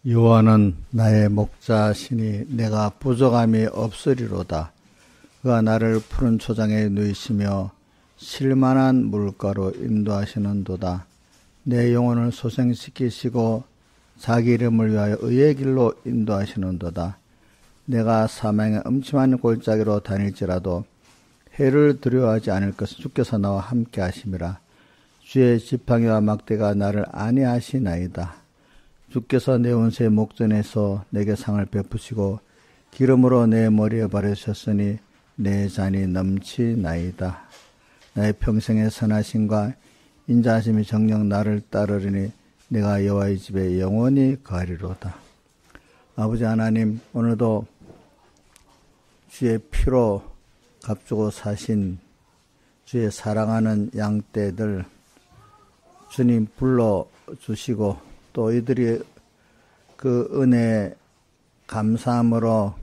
여호와는 나의 목자시니 내가 부족함이 없으리로다. 그가 나를 푸른 초장에 누이시며 쉴만한 물가로 인도하시는도다. 내 영혼을 소생시키시고 자기 이름을 위하여 의의 길로 인도하시는도다. 내가 사망의 음침한 골짜기로 다닐지라도 해를 두려워하지 않을 것은 주께서 나와 함께 하심이라. 주의 지팡이와 막대가 나를 안위하시나이다. 주께서 내 온세 목전에서 내게 상을 베푸시고 기름으로 내 머리에 바르셨으니 내 잔이 넘치나이다. 나의 평생의 선하심과 인자하심이 정녕 나를 따르리니 내가 여호와의 집에 영원히 가리로다. 아버지 하나님, 오늘도 주의 피로 값주고 사신 주의 사랑하는 양떼들 주님 불러주시고 또 이들이 그 은혜에 감사함으로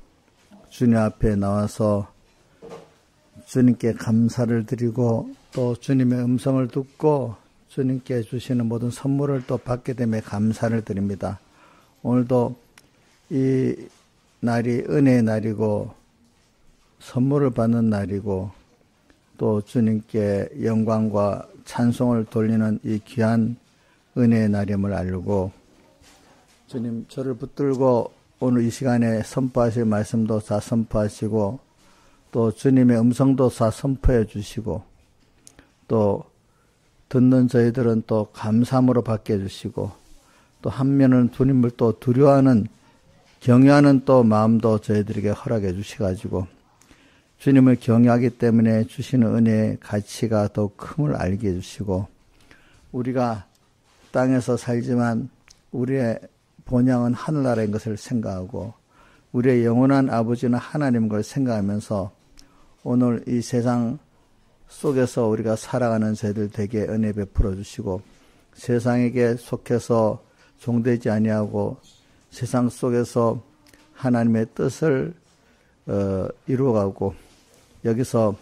주님 앞에 나와서 주님께 감사를 드리고 또 주님의 음성을 듣고 주님께 주시는 모든 선물을 또 받게 됨에 감사를 드립니다. 오늘도 이 날이 은혜의 날이고 선물을 받는 날이고 또 주님께 영광과 찬송을 돌리는 이 귀한 은혜의 날임을 알고 주님 저를 붙들고 오늘 이 시간에 선포하실 말씀도 다 선포하시고 또 주님의 음성도 다 선포해 주시고 또 듣는 저희들은 또 감사함으로 받게 해주시고 또 한면은 주님을 또 두려워하는 경외하는 또 마음도 저희들에게 허락해 주셔가지고 주님을 경외하기 때문에 주시는 은혜의 가치가 더 큼을 알게 해주시고 우리가 땅에서 살지만 우리의 본향은 하늘나라인 것을 생각하고 우리의 영원한 아버지는 하나님인 걸 생각하면서 오늘 이 세상 속에서 우리가 살아가는 저희들 되게 은혜 베풀어 주시고 세상에게 속해서 종되지 아니하고 세상 속에서 하나님의 뜻을 이루어가고 여기서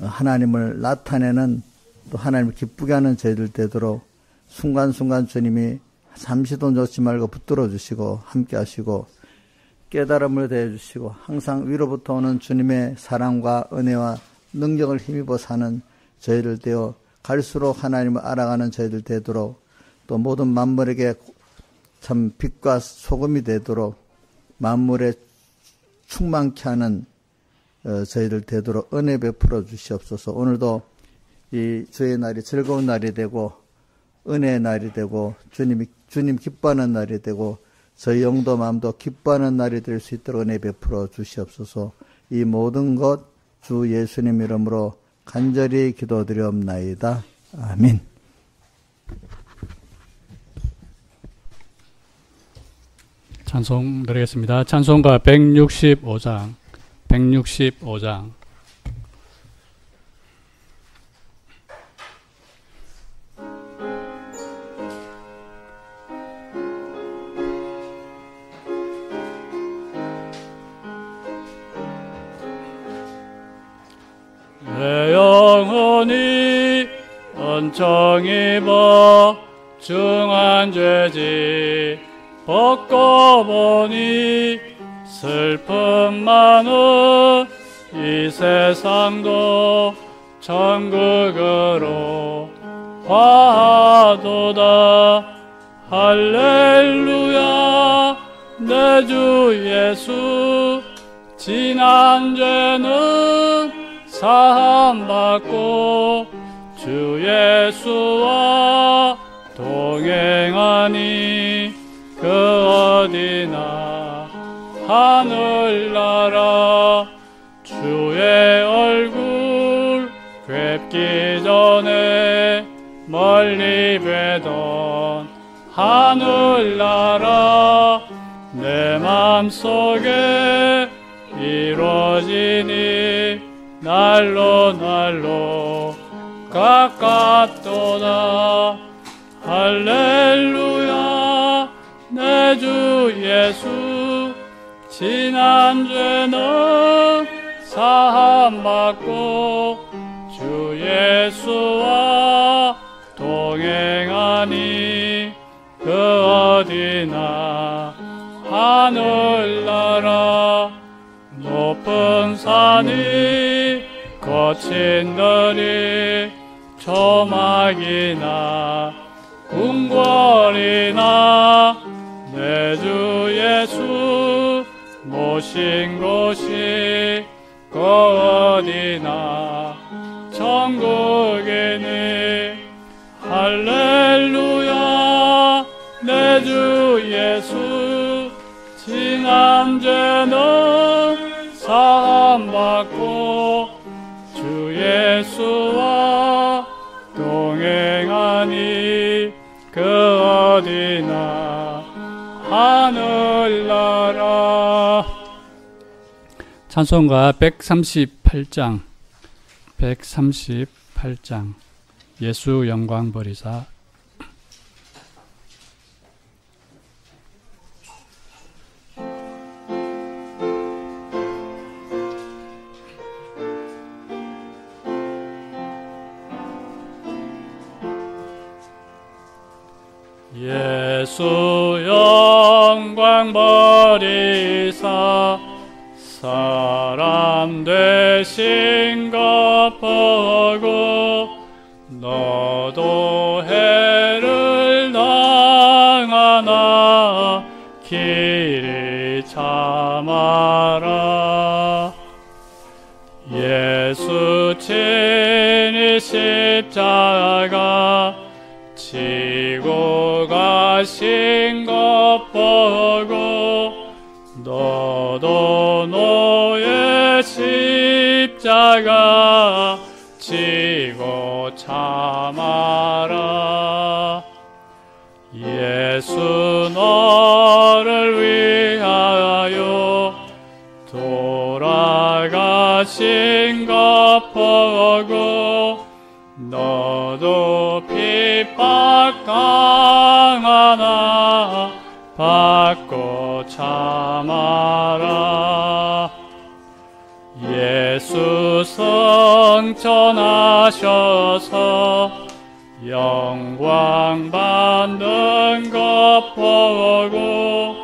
하나님을 나타내는 또 하나님을 기쁘게 하는 저희들 되도록 순간순간 주님이 잠시도 놓지 말고 붙들어 주시고 함께 하시고 깨달음을 대해 주시고 항상 위로부터 오는 주님의 사랑과 은혜와 능력을 힘입어 사는 저희들 되어 갈수록 하나님을 알아가는 저희들 되도록 또 모든 만물에게 참 빛과 소금이 되도록 만물에 충만케 하는 저희들 되도록 은혜 베풀어 주시옵소서. 오늘도 이 주의 날이 즐거운 날이 되고 은혜의 날이 되고 주님 기뻐하는 날이 되고 저희 영도 마음도 기뻐하는 날이 될 수 있도록 은혜 베풀어 주시옵소서. 이 모든 것 주 예수님 이름으로 간절히 기도드리옵나이다. 아멘. 찬송 드리겠습니다. 찬송가 165장. 내 영혼이 은총 입어 중한 죄지 벗고 보니 슬픔 많은 이 세상도 천국으로 화하도다. 할렐루야. 내 주 예수 지난 죄는 사함받고 주 예수와 동행하니 그 어디나 하늘나라 주의 얼굴 뵙기 전에 멀리 뵈던 하늘나라 내 맘속에 이루어지니 날로 가깝도다. 할렐루야. 내 주 예수 지난 죄는 사함받고 주 예수와 동행하니 그 어디나 하늘나라 높은 산이 거친 들이 조막이나 궁궐이나 내 주 예수 모신 곳이 그 어디나 천국이니 할렐루야 내 주 예수 지난 죄는 사함받고 주 예수와 동행하니 그 어디나 하늘나라. 찬송가 138장 예수 영광 버리사. 예수 영광 버리사 사람 되신 것 보고 너도 해를 당하나 길이 참아라. 예수 친히 십자가 지고 가신 것 보고 너도 너의 십자가 지고 참아라. 예수 너를 위하여 돌아가신 것 보고 너도 핍박당하나 받고 참아라. 예수 성천하셔서 영광 받는 것 보고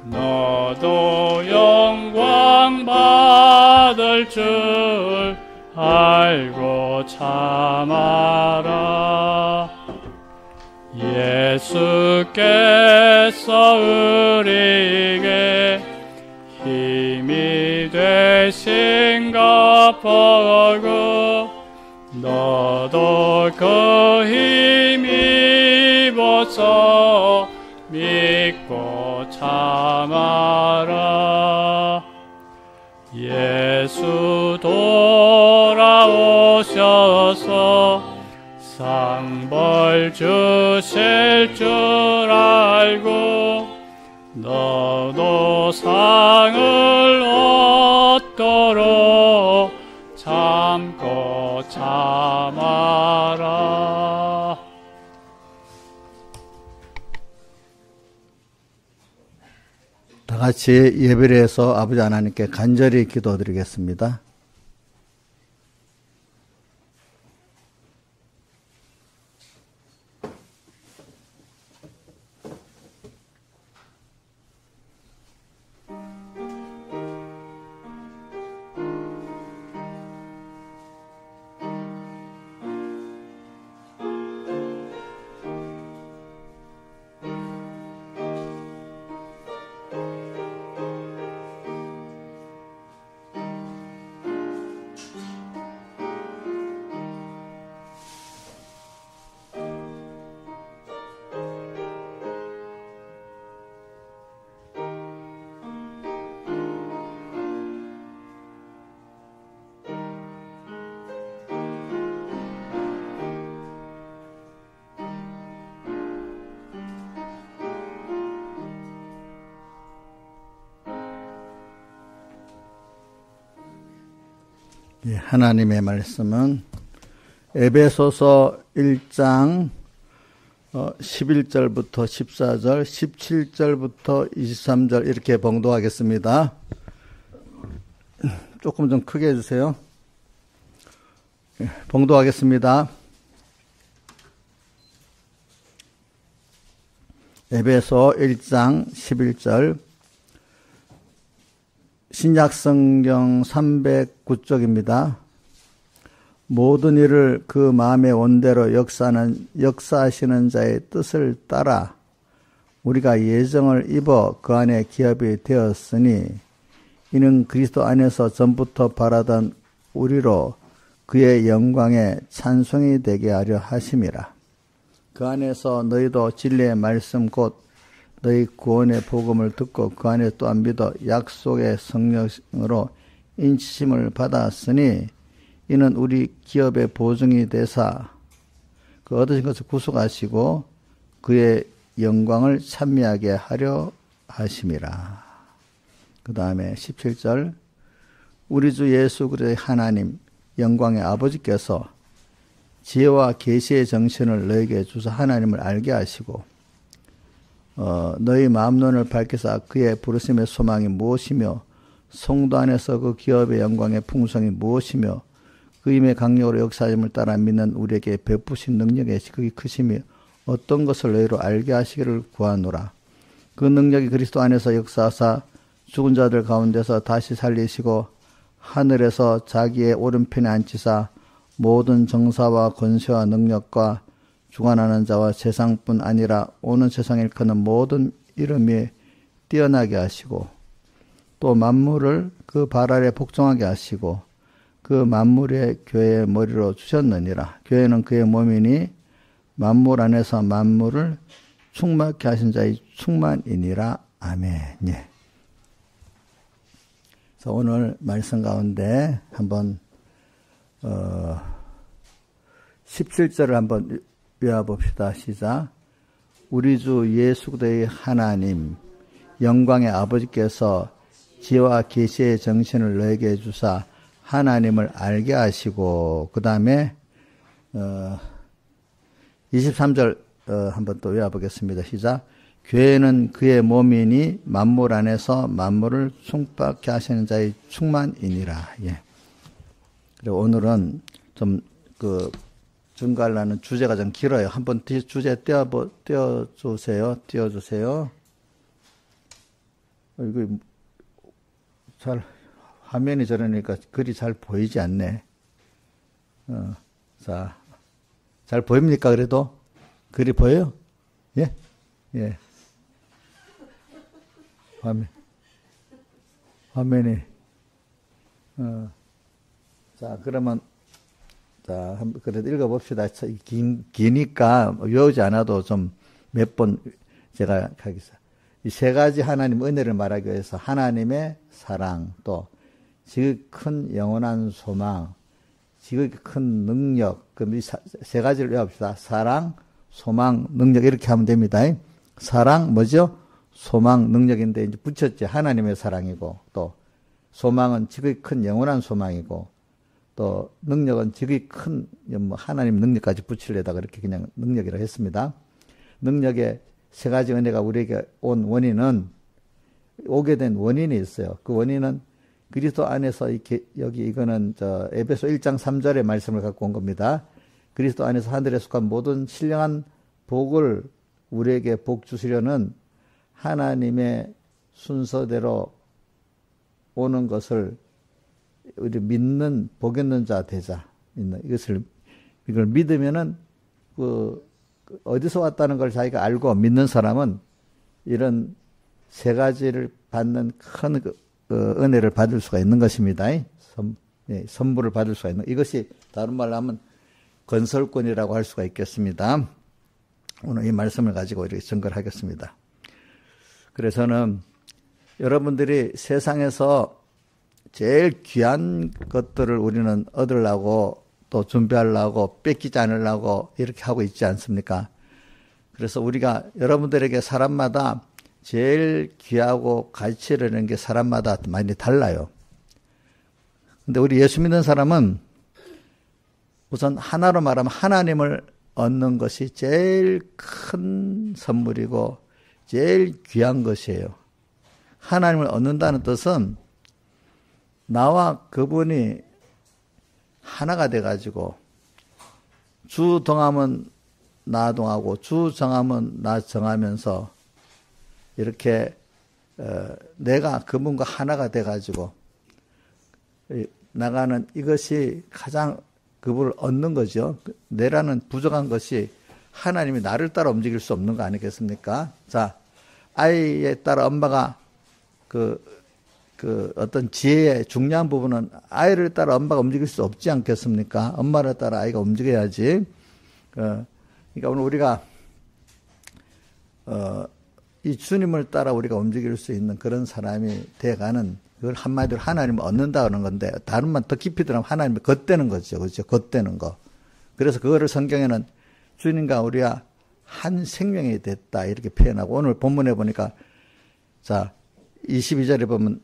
너도 영광 받을 줄 알고 참아라. 예수께서 우리에게 힘이 되신 것 보고 너도 그 힘 입어서 믿고 참아라. 예수 돌아오셔서 상벌 주실 줄 알고 너도 상을 얻도록 참고 참아라. 다 같이 예배를 해서 아버지 하나님께 간절히 기도드리겠습니다. 하나님의 말씀은 에베소서 1장 11절부터 14절, 17절부터 23절 이렇게 봉독하겠습니다. 조금 좀 크게 해주세요. 봉독하겠습니다. 에베소 1장 11절 신약성경 309쪽입니다. 모든 일을 그 마음의 원대로 역사하시는 자의 뜻을 따라 우리가 예정을 입어 그 안에 기업이 되었으니 이는 그리스도 안에서 전부터 바라던 우리로 그의 영광에 찬송이 되게 하려 하심이라. 그 안에서 너희도 진리의 말씀 곧 너희 구원의 복음을 듣고 그 안에 또한 믿어 약속의 성령으로 인치심을 받았으니 이는 우리 기업의 보증이 되사 그 얻으신 것을 구속하시고 그의 영광을 찬미하게 하려 하심이라. 그 다음에 17절 우리 주 예수 그리스도의 하나님 영광의 아버지께서 지혜와 계시의 정신을 너에게 주사 하나님을 알게 하시고 너희 마음론을 밝혀서 그의 부르심의 소망이 무엇이며 성도 안에서 그 기업의 영광의 풍성이 무엇이며 그 힘의 강력으로 역사함을 따라 믿는 우리에게 베푸신 능력의 극이 크심이 어떤 것을 너희로 알게 하시기를 구하노라. 그 능력이 그리스도 안에서 역사하사 죽은 자들 가운데서 다시 살리시고 하늘에서 자기의 오른편에 앉히사 모든 정사와 권세와 능력과 주관하는 자와 세상뿐 아니라 오는 세상에 일컫는 모든 이름이 뛰어나게 하시고 또 만물을 그 발 아래 복종하게 하시고 그 만물의 교회의 머리로 주셨느니라. 교회는 그의 몸이니 만물 안에서 만물을 충만케 하신 자의 충만이니라. 아멘. 예. 그래서 오늘 말씀 가운데 한번 17절을 한번 외워봅시다. 시작. 우리 주 예수 그리스도의 하나님 영광의 아버지께서 지혜와 계시의 정신을 너에게 주사 하나님을 알게 하시고 그 다음에 23절 한번 또 외워보겠습니다. 시작. 교회는 그의 몸이니 만물 안에서 만물을 충만케 하시는 자의 충만이니라. 예. 그리고 오늘은 좀 증거하려는 주제가 좀 길어요. 한번 주제 띄워주세요. 이거 잘 화면이 저러니까 글이 잘 보이지 않네. 자, 잘 보입니까? 그래도 글이 보여요? 예, 예. 화면이. 자, 그러면 자, 그래도 읽어봅시다. 기니까 외우지 않아도 좀 몇 번 제가 하겠습니다. 이 세 가지 하나님 은혜를 말하기 위해서 하나님의 사랑, 또 지극히 큰 영원한 소망, 지극히 큰 능력, 그럼 이 세 가지를 외웁시다. 사랑, 소망, 능력 이렇게 하면 됩니다. 사랑 뭐죠? 소망, 능력인데 이제 붙였지. 하나님의 사랑이고 또 소망은 지극히 큰 영원한 소망이고 또 능력은 지극히 큰 하나님 능력까지 붙이려다가 그렇게 그냥 능력이라 했습니다. 능력의 세 가지 은혜가 우리에게 온 원인은 오게 된 원인이 있어요. 그 원인은 그리스도 안에서 여기 이거는 에베소 1장 3절의 말씀을 갖고 온 겁니다. 그리스도 안에서 하늘에 속한 모든 신령한 복을 우리에게 복 주시려는 하나님의 순서대로 오는 것을 우리 믿는 복 있는 자 되자. 이걸 믿으면은 어디서 왔다는 걸 자기가 알고 믿는 사람은 이런 세 가지를 받는 큰 은혜를 받을 수가 있는 것입니다. 선물을 받을 수가 있는 이것이 다른 말로 하면 건설권이라고 할 수가 있겠습니다. 오늘 이 말씀을 가지고 이렇게 증거를 하겠습니다. 그래서는 여러분들이 세상에서 제일 귀한 것들을 우리는 얻으려고 또 준비하려고 뺏기지 않으려고 이렇게 하고 있지 않습니까? 그래서 우리가 여러분들에게 사람마다 제일 귀하고 가치를 내는 게 사람마다 많이 달라요. 근데 우리 예수 믿는 사람은 우선 하나로 말하면 하나님을 얻는 것이 제일 큰 선물이고 제일 귀한 것이에요. 하나님을 얻는다는 뜻은 나와 그분이 하나가 돼가지고 주 동하면 나 동하고 주 정하면 나 정하면서 이렇게 내가 그분과 하나가 돼가지고 나가는 이것이 가장 그분을 얻는 거죠. 내라는 부족한 것이 하나님이 나를 따라 움직일 수 없는 거 아니겠습니까? 자, 아이에 따라 엄마가 그 어떤 지혜의 중요한 부분은 아이를 따라 엄마가 움직일 수 없지 않겠습니까? 엄마를 따라 아이가 움직여야지. 그러니까 오늘 우리가 이 주님을 따라 우리가 움직일 수 있는 그런 사람이 돼가는, 그걸 한마디로 하나님을 얻는다 그러는 건데, 다른 말 더 깊이 들어가면 하나님을 겉대는 거죠. 그렇죠? 겉대는 거. 그래서 그거를 성경에는 주님과 우리가 한 생명이 됐다 이렇게 표현하고, 오늘 본문에 보니까 자 22절에 보면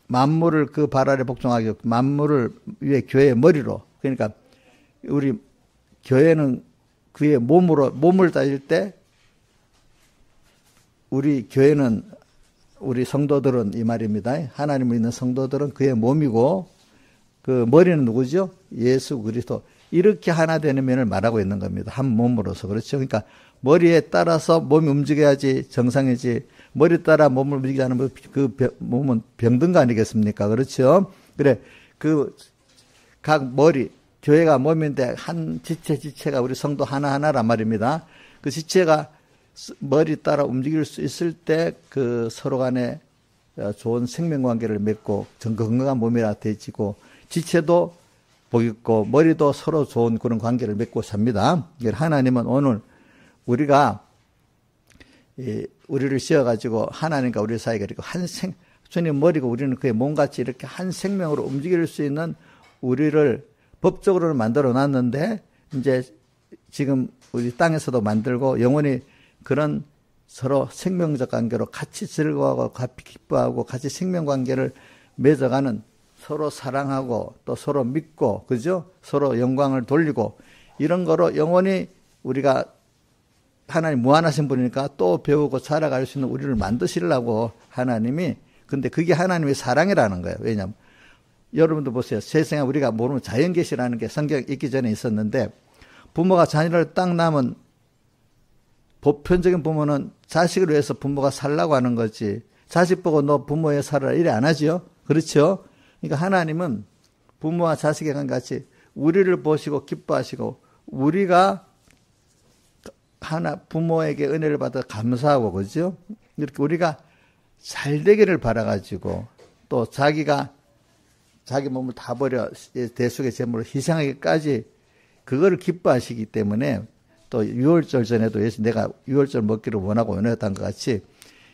만물을 그 발 아래 복종하게 만물을 위에 교회의 머리로, 그러니까 우리 교회는 그의 몸을 따질 때 우리 교회는, 우리 성도들은 이 말입니다. 하나님 믿는 성도들은 그의 몸이고 그 머리는 누구죠? 예수 그리스도. 이렇게 하나 되는 면을 말하고 있는 겁니다. 한 몸으로서. 그렇죠? 그러니까 머리에 따라서 몸이 움직여야지 정상이지, 머리 따라 몸을 움직이지 않으면 그 몸은 병든 거 아니겠습니까? 그렇죠? 그래, 그 각 머리, 교회가 몸인데 한 지체가 우리 성도 하나하나란 말입니다. 그 지체가 머리 따라 움직일 수 있을 때 그 서로 간에 좋은 생명관계를 맺고 건강한 몸이라 되지고, 지체도 복있고 머리도 서로 좋은 그런 관계를 맺고 삽니다. 하나님은 오늘 우리가 우리를 씌워가지고 하나님과 우리 사이가 이렇게 주님 머리고 우리는 그의 몸같이 이렇게 한 생명으로 움직일 수 있는 우리를 법적으로는 만들어 놨는데, 이제 지금 우리 땅에서도 만들고 영원히 그런 서로 생명적 관계로 같이 즐거워하고 같이 기뻐하고 같이 생명관계를 맺어가는, 서로 사랑하고 또 서로 믿고, 그죠? 서로 영광을 돌리고, 이런 거로 영원히 우리가, 하나님 무한하신 분이니까 또 배우고 살아갈 수 있는 우리를 만드시려고 하나님이, 근데 그게 하나님의 사랑이라는 거예요. 왜냐하면 여러분도 보세요. 세상에 우리가 모르는 자연계시라는 게 성경 있기 전에 있었는데, 부모가 자녀를 딱 낳으면 보편적인 부모는 자식을 위해서 부모가 살라고 하는 거지, 자식 보고 너 부모에 살아라 이래 안 하죠. 그렇죠? 그러니까 하나님은 부모와 자식의 관계같이 우리를 보시고 기뻐하시고, 우리가 부모에게 은혜를 받아 감사하고, 그죠? 이렇게 우리가 잘 되기를 바라가지고, 또 자기 몸을 다 버려 대속의 제물을 희생하기까지 그거를 기뻐하시기 때문에, 또 유월절 전에도 예수 내가 유월절 먹기를 원하고 원했던 것 같이,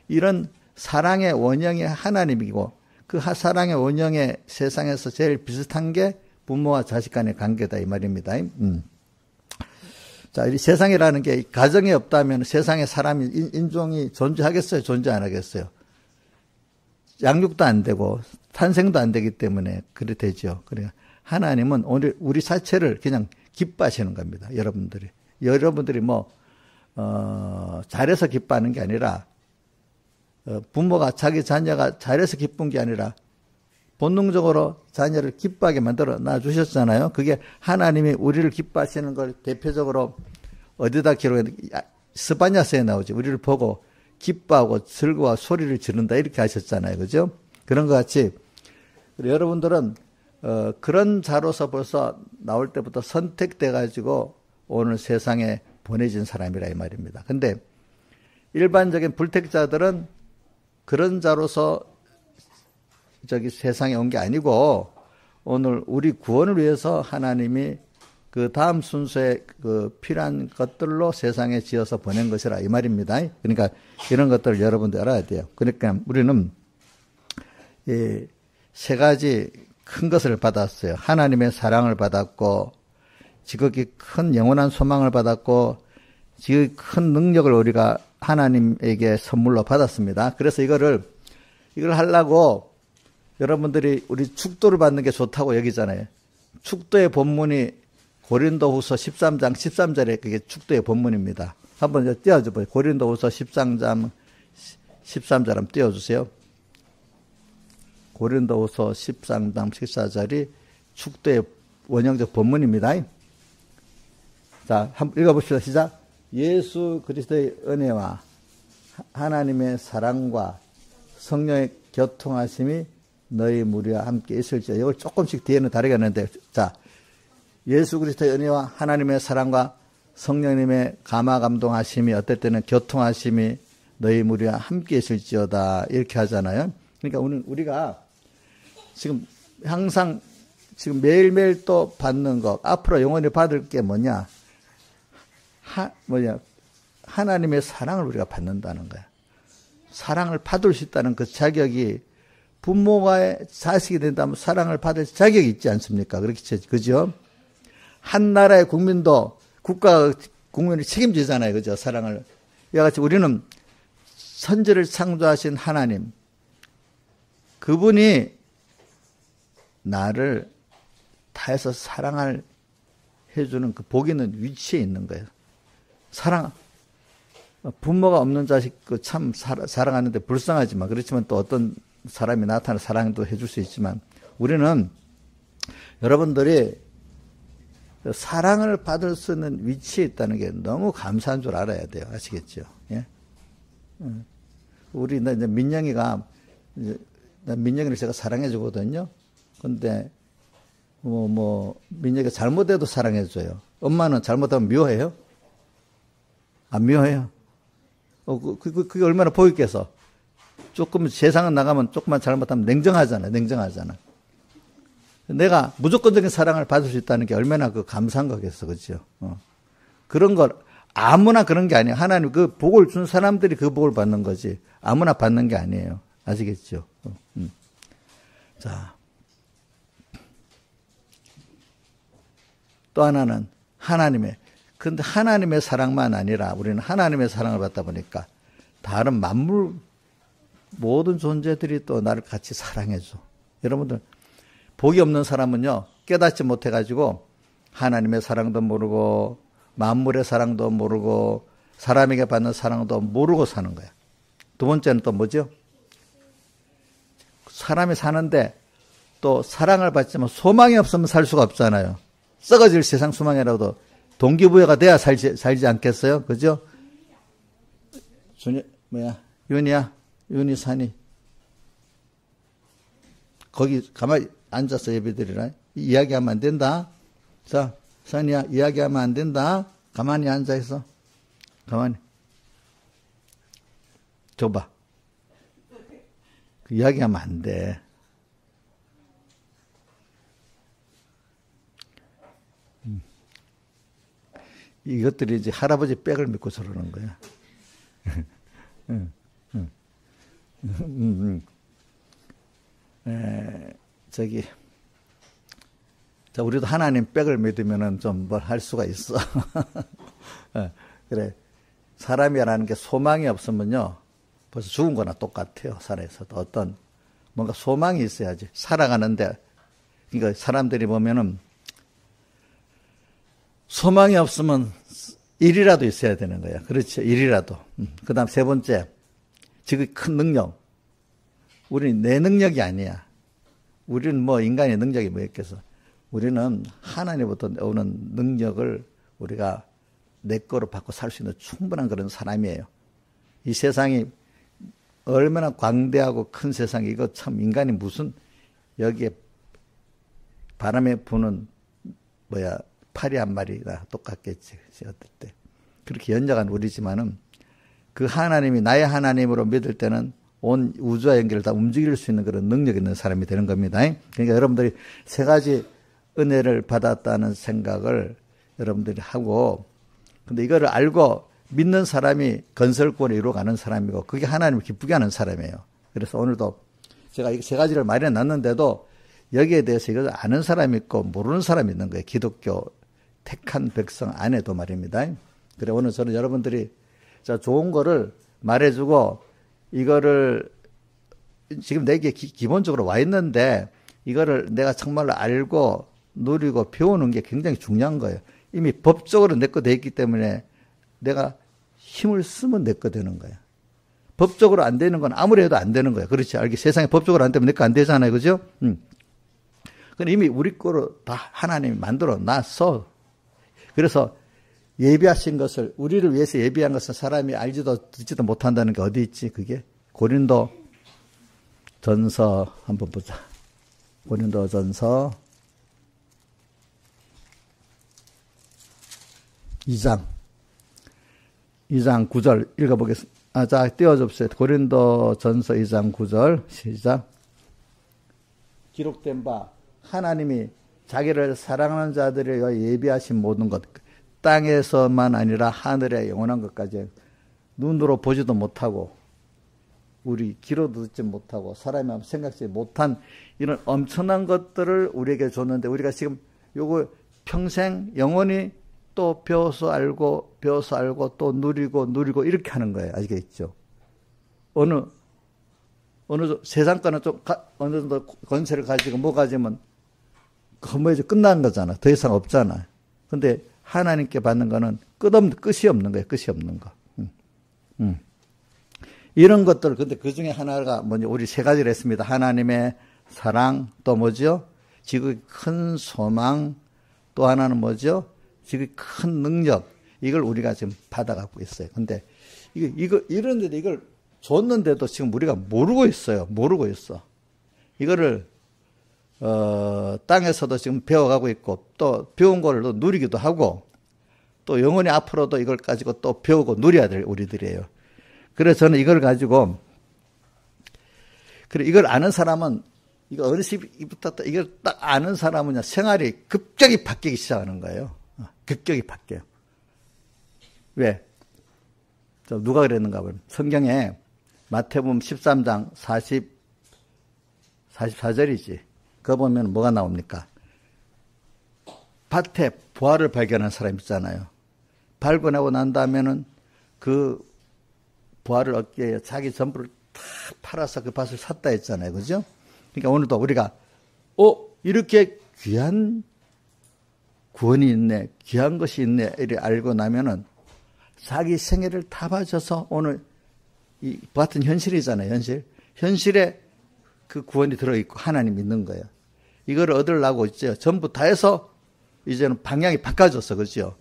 이런 사랑의 원형이 하나님이고, 그 사랑의 원형의 세상에서 제일 비슷한 게 부모와 자식 간의 관계다 이 말입니다. 자, 이 세상이라는 게 가정이 없다면 세상에 사람이, 인종이 존재하겠어요? 존재 안 하겠어요? 양육도 안 되고 탄생도 안 되기 때문에 그래 되죠. 그러니까 하나님은 오늘 우리 자체를 그냥 기뻐하시는 겁니다. 여러분들이 잘해서 기뻐하는 게 아니라, 부모가 자기 자녀가 잘해서 기쁜 게 아니라 본능적으로 자녀를 기뻐하게 만들어 놔주셨잖아요. 그게 하나님이 우리를 기뻐하시는 걸 대표적으로 어디다 기록했는데, 스바냐서에 나오죠. 우리를 보고 기뻐하고 즐거워 소리를 지른다 이렇게 하셨잖아요. 그죠? 그런 것 같이 여러분들은 그런 자로서 벌써 나올 때부터 선택돼 가지고 오늘 세상에 보내진 사람이라 이 말입니다. 근데 일반적인 불택자들은 그런 자로서 세상에 온 게 아니고, 오늘 우리 구원을 위해서 하나님이 그 다음 순서에 그 필요한 것들로 세상에 지어서 보낸 것이라 이 말입니다. 그러니까 이런 것들을 여러분들 알아야 돼요. 그러니까 우리는 이 세 가지 큰 것을 받았어요. 하나님의 사랑을 받았고, 지극히 큰 영원한 소망을 받았고, 지극히 큰 능력을 우리가 하나님에게 선물로 받았습니다. 그래서 이걸 하려고 여러분들이 우리 축도를 받는 게 좋다고 여기잖아요. 축도의 본문이 고린도후서 13장 13절에 그게 축도의 본문입니다. 한번 띄워줘 보세요. 고린도후서 13장 13절 한번 띄워주세요. 고린도후서 13장 14절이 축도의 원형적 본문입니다. 자, 한번 읽어봅시다. 시작. 예수 그리스도의 은혜와 하나님의 사랑과 성령의 교통하심이 너희 무리와 함께 있을지어다. 이걸 조금씩 뒤에는 다르게 하는데, 자, 예수 그리스도의 은혜와 하나님의 사랑과 성령님의 감화 감동하심이 어떨 때는 교통하심이 너희 무리와 함께 있을지어다 이렇게 하잖아요. 그러니까 우리가 지금 항상 지금 매일매일 또 받는 것, 앞으로 영원히 받을 게 뭐냐? 하나님의 사랑을 우리가 받는다는 거야. 사랑을 받을 수 있다는 그 자격이 부모가 자식이 된다면 사랑을 받을 자격이 있지 않습니까? 그렇게, 그죠? 한 나라의 국민도 국가, 국민이 책임지잖아요. 그죠? 사랑을. 이와 같이 우리는 선지를 창조하신 하나님, 그분이 나를 다해서 사랑을 해주는 그 복 있는 위치에 있는 거예요. 사랑, 부모가 없는 자식 참 사랑하는데 불쌍하지만, 그렇지만 또 어떤 사람이 나타나 사랑도 해줄 수 있지만, 우리는 여러분들이 사랑을 받을 수 있는 위치에 있다는 게 너무 감사한 줄 알아야 돼요. 아시겠죠? 예? 우리, 이제 민영이가, 민영이를 제가 사랑해 주거든요. 근데, 민영이가 잘못해도 사랑해 줘요. 엄마는 잘못하면 미워해요? 안 미워해요? 그게 얼마나 보이겠어? 조금 세상은 나가면 조금만 잘못하면 냉정하잖아. 내가 무조건적인 사랑을 받을 수 있다는 게 얼마나 그 감사한 거겠어. 그죠? 그런 걸 아무나 그런 게 아니에요. 하나님 그 복을 준 사람들이 그 복을 받는 거지. 아무나 받는 게 아니에요. 아시겠죠? 자. 또 하나는 근데 하나님의 사랑만 아니라 우리는 하나님의 사랑을 받다 보니까 다른 만물 모든 존재들이 또 나를 같이 사랑해줘. 여러분들 복이 없는 사람은요, 깨닫지 못해가지고 하나님의 사랑도 모르고 만물의 사랑도 모르고 사람에게 받는 사랑도 모르고 사는 거야. 두 번째는 또 뭐죠? 사람이 사는데 또 사랑을 받지만 소망이 없으면 살 수가 없잖아요. 썩어질 세상 소망이라도 동기부여가 돼야 살지 않겠어요? 그죠? 윤희산이 거기 가만히 앉아서 예배드리라. 이야기하면 안 된다. 자, 산이야, 이야기하면 안 된다. 가만히 앉아있어. 가만히. 줘봐. 이야기하면 안 돼. 이것들이 이제 할아버지 백을 믿고 저러는 거야. 자, 우리도 하나님 백을 믿으면은 좀 뭘 할 수가 있어. 그래. 사람이라는 게 소망이 없으면요, 벌써 죽은 거나 똑같아요. 살아있어도. 어떤, 뭔가 소망이 있어야지. 살아가는데, 그러니까 사람들이 보면은, 소망이 없으면 일이라도 있어야 되는 거야. 그렇죠. 일이라도. 그 다음 세 번째, 지금 큰 능력. 우리는 내 능력이 아니야. 우리는 뭐 인간의 능력이 뭐 있겠어. 우리는 하나님부터 오는 능력을 우리가 내 거로 받고 살 수 있는 충분한 그런 사람이에요. 이 세상이 얼마나 광대하고 큰 세상이, 이거 참 인간이 무슨 여기에 바람에 부는 파리 한 마리가 똑같겠지. 어떨 때. 그렇게 연약한 우리지만은 그 하나님이 나의 하나님으로 믿을 때는 온 우주와 연결을 다 움직일 수 있는 그런 능력 있는 사람이 되는 겁니다. 그러니까 여러분들이 세 가지 은혜를 받았다는 생각을 여러분들이 하고, 근데 이거를 알고 믿는 사람이 건설권을 이루어가는 사람이고, 그게 하나님을 기쁘게 하는 사람이에요. 그래서 오늘도 제가 이 세 가지를 마련해 놨는데도 여기에 대해서 이걸 아는 사람이 있고 모르는 사람이 있는 거예요. 기독교 택한 백성 안에도 말입니다. 그래, 오늘 저는 여러분들이 좋은 거를 말해주고, 이거를 지금 내게 기본적으로 와 있는데 이거를 내가 정말로 알고 누리고 배우는 게 굉장히 중요한 거예요. 이미 법적으로 내 거 돼 있기 때문에 내가 힘을 쓰면 내 거 되는 거예요. 법적으로 안 되는 건 아무리 해도 안 되는 거예요. 그렇지. 세상에 법적으로 안 되면 내 거 안 되잖아요. 그죠? 근데 이미 우리 거로 다 하나님이 만들어 놨어. 그래서 예비하신 것을, 우리를 위해서 예비한 것을 사람이 알지도 듣지도 못한다는 게 어디 있지? 그게 고린도 전서 한번 보자. 고린도전서 2장 9절 읽어보겠습니다. 자, 띄워줍시다. 고린도전서 2장 9절 시작. 기록된 바 하나님이 자기를 사랑하는 자들에 위하여 예비하신 모든 것, 땅에서만 아니라 하늘의 영원한 것까지 눈으로 보지도 못하고 우리 귀로도 듣지 못하고 사람이 생각지 못한 이런 엄청난 것들을 우리에게 줬는데, 우리가 지금 요거 평생 영원히 또 배워서 알고 또 누리고 이렇게 하는 거예요. 아시겠죠? 어느 세상 거는 좀 어느 정도 권세를 가지고 뭐 가지면 거머쥐 끝난 거잖아. 더 이상 없잖아. 근데 하나님께 받는 거는 끝이 없는 거예요. 끝이 없는 거. 이런 것들, 근데 그 중에 하나가 뭐냐, 우리 세 가지를 했습니다. 하나님의 사랑, 또 뭐죠? 지극히 큰 소망, 또 하나는 뭐죠? 지극히 큰 능력. 이걸 우리가 지금 받아가고 있어요. 근데 이런데도 이걸 줬는데도 지금 우리가 모르고 있어요. 모르고 있어. 이거를 땅에서도 지금 배워가고 있고, 또 배운 걸 또 누리기도 하고, 또 영원히 앞으로도 이걸 가지고 또 배우고 누려야 될 우리들이에요. 그래서 저는 이걸 가지고, 그래, 이걸 아는 사람은, 이거 어느 시부터 이걸 딱 아는 사람은 생활이 급격히 바뀌기 시작하는 거예요. 급격히 바뀌어요. 왜? 누가 그랬는가 보면, 성경에 마태복음 13장 44절이지. 그거 보면 뭐가 나옵니까? 밭에 부활을 발견한 사람 있잖아요. 발견하고 난 다음에는 그 부활을 얻기 위해 자기 전부를 다 팔아서 그 밭을 샀다 했잖아요. 그죠? 그러니까 오늘도 우리가, 이렇게 귀한 구원이 있네, 귀한 것이 있네, 이렇게 알고 나면은 자기 생애를 다 바쳐서 오늘 이 같은 현실이잖아요. 현실에 그 구원이 들어있고 하나님 믿는 거예요. 이걸 얻으려고 있죠. 전부 다 해서 이제는 방향이 바꿔졌어. 그죠?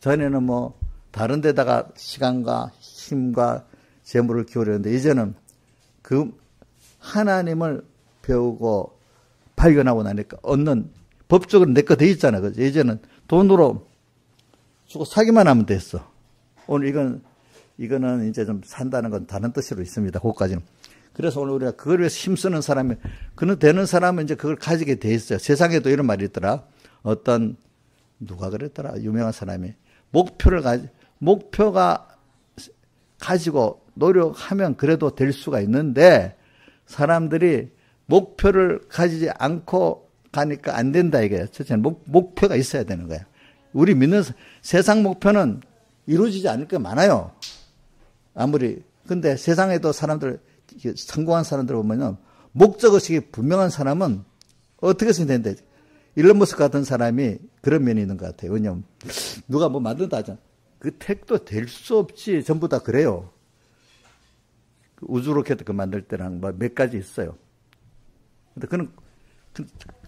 전에는 뭐 다른 데다가 시간과 힘과 재물을 기울였는데, 이제는 그 하나님을 배우고 발견하고 나니까 얻는, 법적으로 내 거 돼 있잖아. 그죠? 이제는 돈으로 주고 사기만 하면 됐어. 오늘 이거는 이제 좀 산다는 건 다른 뜻으로 있습니다. 그것까지는. 그래서 오늘 우리가 그걸 위해서 힘쓰는 사람이, 그는 되는 사람은 이제 그걸 가지게 돼 있어요. 세상에도 이런 말이 있더라. 누가 그랬더라. 유명한 사람이. 목표가 가지고 노력하면 그래도 될 수가 있는데, 사람들이 목표를 가지지 않고 가니까 안 된다 이거예요. 첫째는 목표가 있어야 되는 거예요. 우리 믿는 세상 목표는 이루어지지 않을 게 많아요. 근데 세상에도 사람들, 성공한 사람들 보면은 목적의식이 분명한 사람은 어떻게 해서 되는데, 일론 머스크 같은 사람이 그런 면이 있는 것 같아요. 왜냐면 누가 뭐 만든다 하잖아. 그 택도 될 수 없지. 전부 다 그래요. 우주 로켓 그 만들 때랑 뭐 몇 가지 있어요. 근데 그는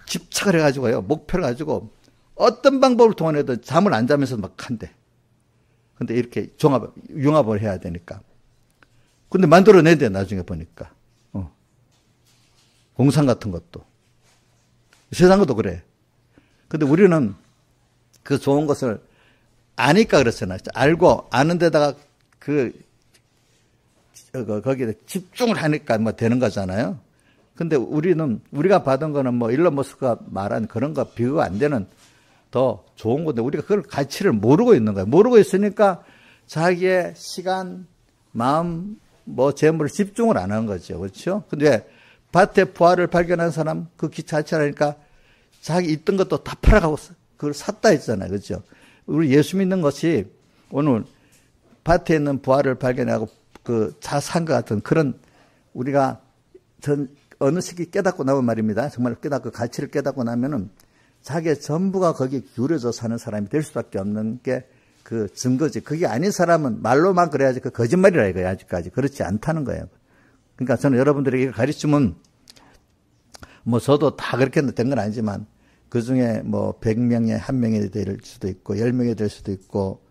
집착을 해가지고요. 목표를 가지고 어떤 방법을 통해서든 잠을 안 자면서 막 한대. 근데 이렇게 융합을 해야 되니까. 근데 만들어낸대, 나중에 보니까. 공상 같은 것도. 세상 것도 그래. 근데 우리는 그 좋은 것을 아니까 그렇잖아요. 알고, 아는 데다가 거기에 집중을 하니까 뭐 되는 거잖아요. 근데 우리가 받은 거는 뭐 일론 머스크가 말한 그런 거 비교가 안 되는 더 좋은 건데, 우리가 그걸 가치를 모르고 있는 거예요. 모르고 있으니까 자기의 시간, 마음, 재물을 집중을 안 하는 거죠. 그렇죠? 근데 밭에 부활을 발견한 사람, 그 자체라니까 자기 있던 것도 다 팔아가고 그걸 샀다 했잖아요. 그렇죠? 우리 예수 믿는 것이 오늘 밭에 있는 부활을 발견하고 산 것 같은 그런, 우리가 어느 시기 깨닫고 나면 말입니다. 정말 가치를 깨닫고 나면은 자기의 전부가 거기에 기울여져 사는 사람이 될 수밖에 없는 게 그 증거지. 그게 아닌 사람은 말로만 그래야지 그 거짓말이라 이거예요. 아직까지. 그렇지 않다는 거예요. 그러니까 저는 여러분들에게 가르치면, 저도 다 그렇게 된 건 아니지만, 그 중에 100명에 1명이 될 수도 있고, 10명이 될 수도 있고,